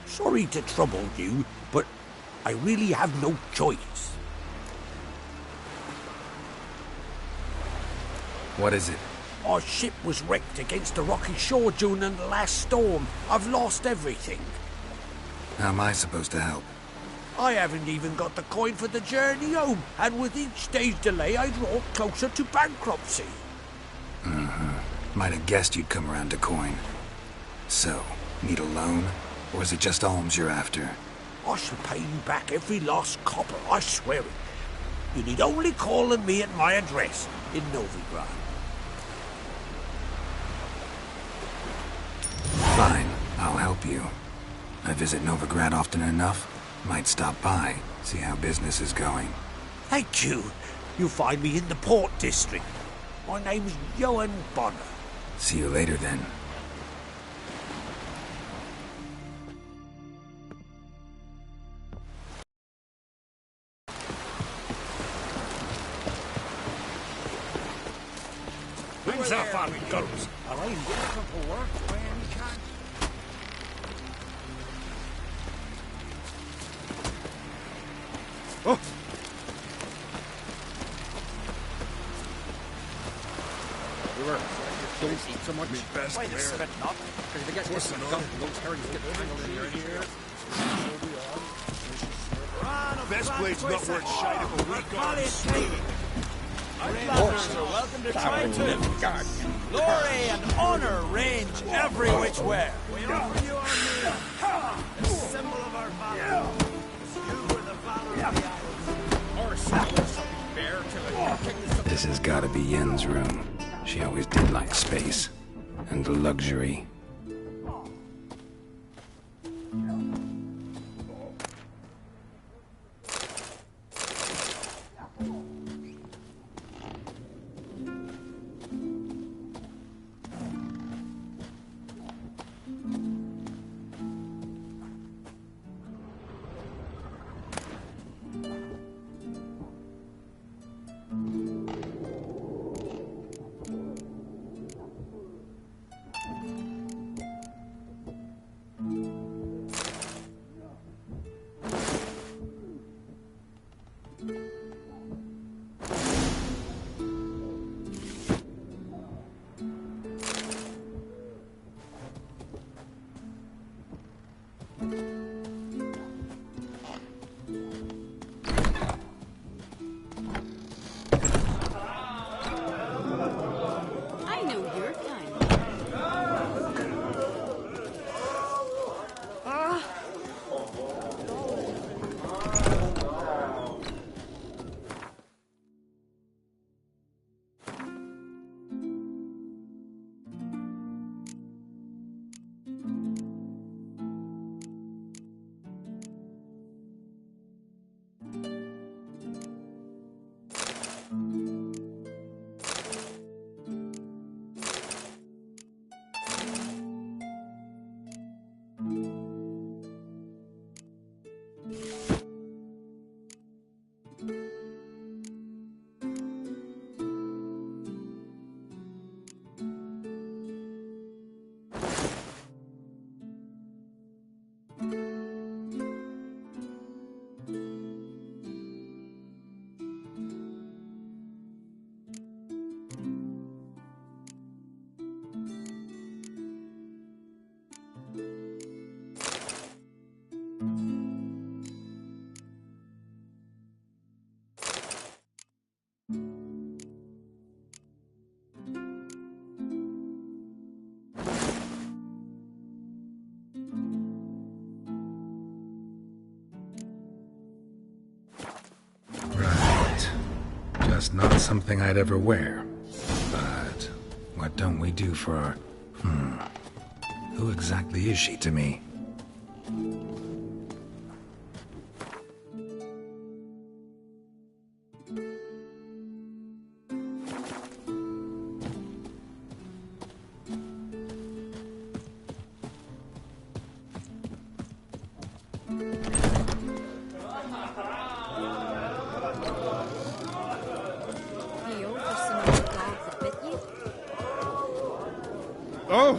J: Sorry to trouble you, but I really have no choice.
B: What is it?
J: Our ship was wrecked against a rocky shore during the last storm. I've lost everything.
B: How am I supposed to help?
J: I haven't even got the coin for the journey home, and with each day's delay, I draw closer to bankruptcy.
B: Might have guessed you'd come around to coin. So, need a loan? Or is it just alms you're after?
J: I shall pay you back every last copper, I swear it. You need only call on me at my address in Novigrad.
B: Fine, I'll help you. I visit Novigrad often enough. Might stop by, see how business is going.
J: Thank you. You'll find me in the Port District. My name's Johan Bonner.
B: See you later then.
J: When's our family goes?
O: Are I looking for work by any chance?
J: Oh!
C: Don't eat so much.
O: Best
C: Why this spit not? Because if it gets worse than gum, those herrings get tangled in here.
O: Best blade's not worth shite if a week on.
D: Outlanders are welcome to try too. Glory and honor range every which way. We offer you our meal, a symbol of our valor. You were the valor of the islands.
O: Our sailors shall be bare till the king's of
B: This has gotta be Yen's room. She always did like space. And luxury.
T: I know your kind.
B: Just not something I'd ever wear. But what don't we do for our... Who exactly is she to me?
Q: Oh!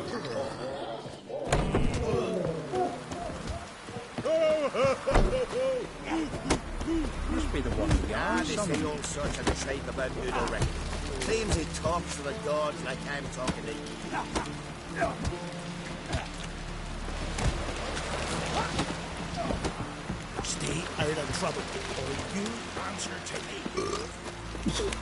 D: Must be the one they say all sorts of tripe about Udalric. Claims he talks to the gods like I'm talking to you. Stay out of trouble, or you answer to me.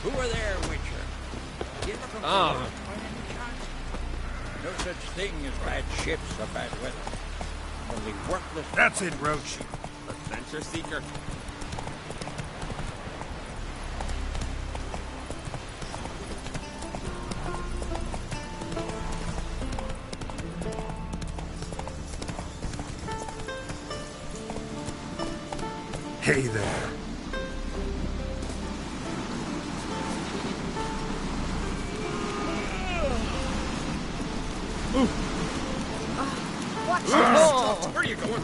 J: Who are there, Witcher? You ever come
R: Ah.
J: to no such thing as bad ships or bad weather. Only worthless...
Q: That's it, Roach.
A: Adventure seeker.
Q: Hey there.
D: Watch
Q: Ah.
D: yourself.
Q: Where are you going?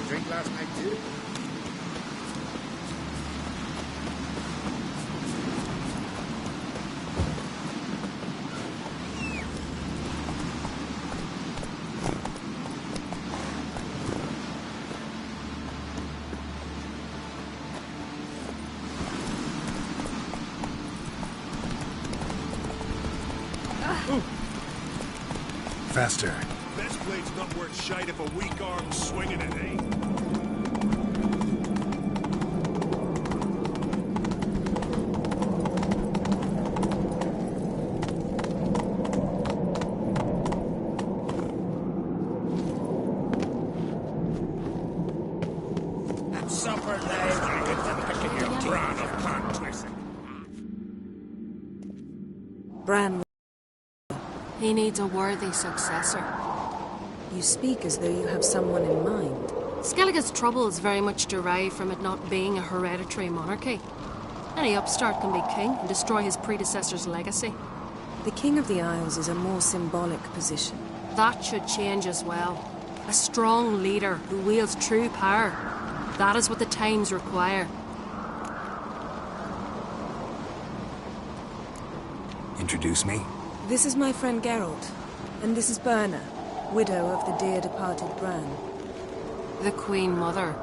K: Drink last night too?
Q: Faster.
O: Best blade's not worth shite if a weak arm's swinging it, eh?
J: At supper now, with the back of your bran of pan twisting.
U: Bran.
P: He needs a worthy successor.
U: You speak as though you have someone in mind.
P: Skellige's troubles very much derive from it not being a hereditary monarchy. Any upstart can be king and destroy his predecessor's legacy.
U: The King of the Isles is a more symbolic position.
P: That should change as well. A strong leader who wields true power. That is what the times require.
B: Introduce me?
U: This is my friend Geralt, and this is Birna, widow of the dear departed Bran.
P: The Queen Mother.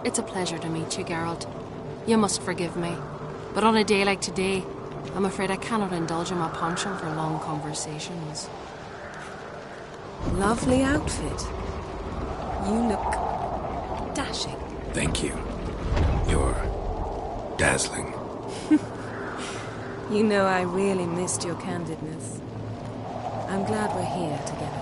P: It's a pleasure to meet you, Geralt. You must forgive me, but on a day like today, I'm afraid I cannot indulge in my penchant for long conversations.
U: Lovely outfit. You look dashing.
B: Thank you. You're dazzling.
U: You know I really missed your candidness. I'm glad we're here together.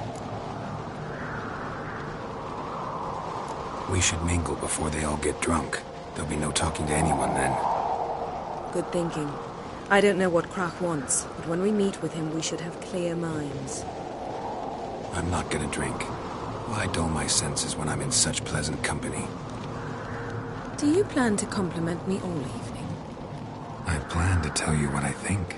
B: We should mingle before they all get drunk. There'll be no talking to anyone then.
U: Good thinking. I don't know what Crach wants, but when we meet with him, we should have clear minds.
B: I'm not gonna drink. Why dull my senses when I'm in such pleasant company?
U: Do you plan to compliment me all evening?
B: I plan to tell you what I think.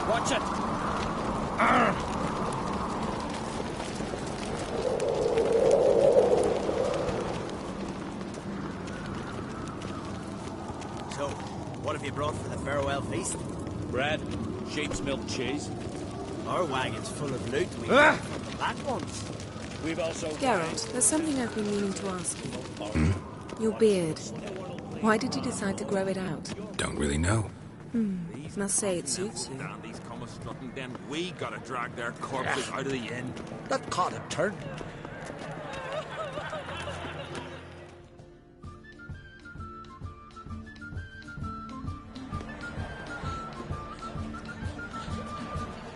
L: Watch it!
D: So, what have you brought for the farewell feast?
L: Bread, sheep's milk cheese.
D: Our wagon's full of loot we
L: Ah!
D: got from the black ones.
L: We've also...
U: Geralt, there's something I've been meaning to ask you. Your beard. Why did you decide to grow it out?
B: Don't really know.
U: Must say it suits you.
A: Down these come strutting, then we gotta drag their corpses out of the inn.
D: That caught a turn.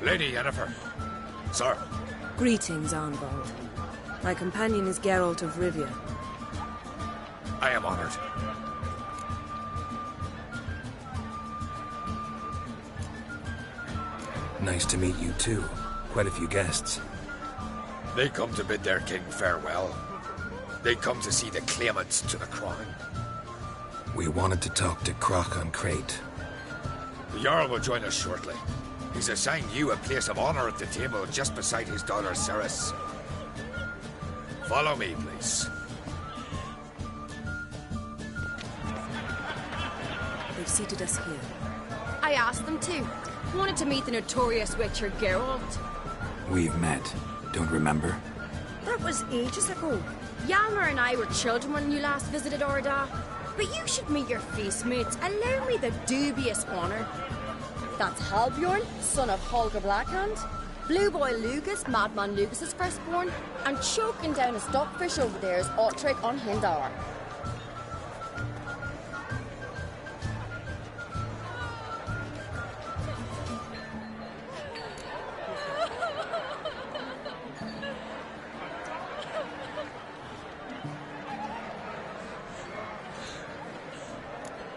O: Lady Yennefer.
K: Sir.
U: Greetings, Arnvald. My companion is Geralt of Rivia.
O: I am honored.
B: Nice to meet you too. Quite a few guests.
O: They come to bid their king farewell. They come to see the claimants to the crown.
B: We wanted to talk to Croc on Crate.
K: The Jarl will join us shortly. He's assigned you a place of honor at the table just beside his daughter Ceres. Follow me, please.
U: They've seated us here.
G: I asked them to. Wanted to meet the notorious Witcher Geralt.
B: We've met. Don't remember?
G: That was ages ago. Hjalmar and I were children when you last visited Orda. But you should meet your feast mates. Allow me the dubious honor. That's Halbjorn, son of Holger Blackhand. Blue Boy Lugus, Madman Lugus's firstborn. And choking down a stockfish over there is Otrek on Hindar.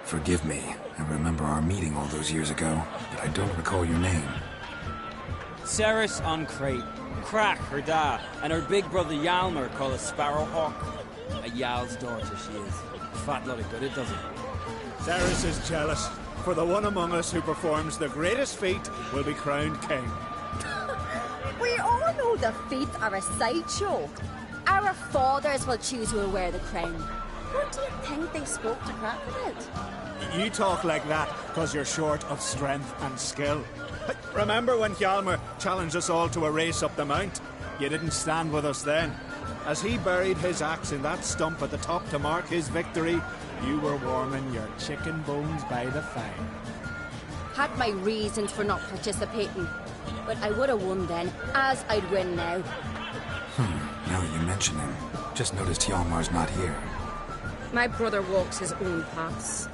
B: Forgive me. I remember our meeting all those years ago, but I don't recall your name.
L: Ceres on Crate. Crack, her da, and her big brother Hjalmar called a Sparrowhawk. A Jarl's daughter she is. Fat lot of good it doesn't.
D: Ceres is jealous, for the one among us who performs the greatest feat will be crowned king.
G: We all know the feet are a sideshow. Our fathers will choose who will wear the crown. What do you think they spoke to Crack about?
D: You talk like that because you're short of strength and skill. Remember when Hjalmar challenged us all to a race up the mount? You didn't stand with us then. As he buried his axe in that stump at the top to mark his victory, you were warming your chicken bones by the fire.
G: Had my reasons for not participating, but I would have won then, as I'd win now.
B: Now that you mention him, just noticed Hjalmar's not here.
G: My brother walks his own paths.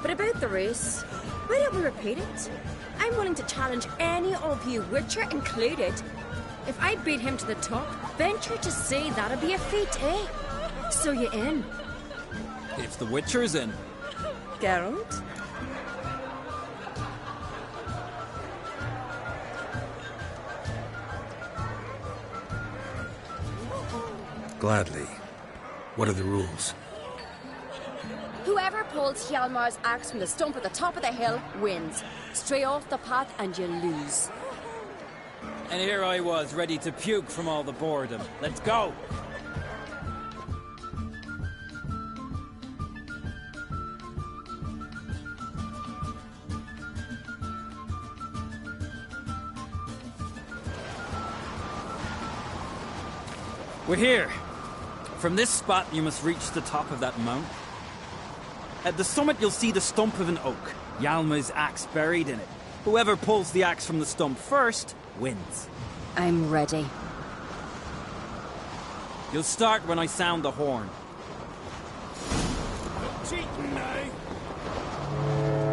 G: But about the race, why don't we repeat it? I'm willing to challenge any of you, Witcher included. If I beat him to the top, venture to say that'd be a feat, eh? So you in?
L: If the Witcher's in.
G: Geralt?
B: Gladly. What are the rules?
G: Whoever pulls Hjalmar's axe from the stump at the top of the hill wins. Stray off the path and you lose.
L: And here I was, ready to puke from all the boredom. Let's go! We're here. From this spot, you must reach the top of that mount. At the summit, you'll see the stump of an oak. Hjalmar's axe buried in it. Whoever pulls the axe from the stump first wins.
G: I'm ready.
L: You'll start when I sound the horn.
D: Cheating now.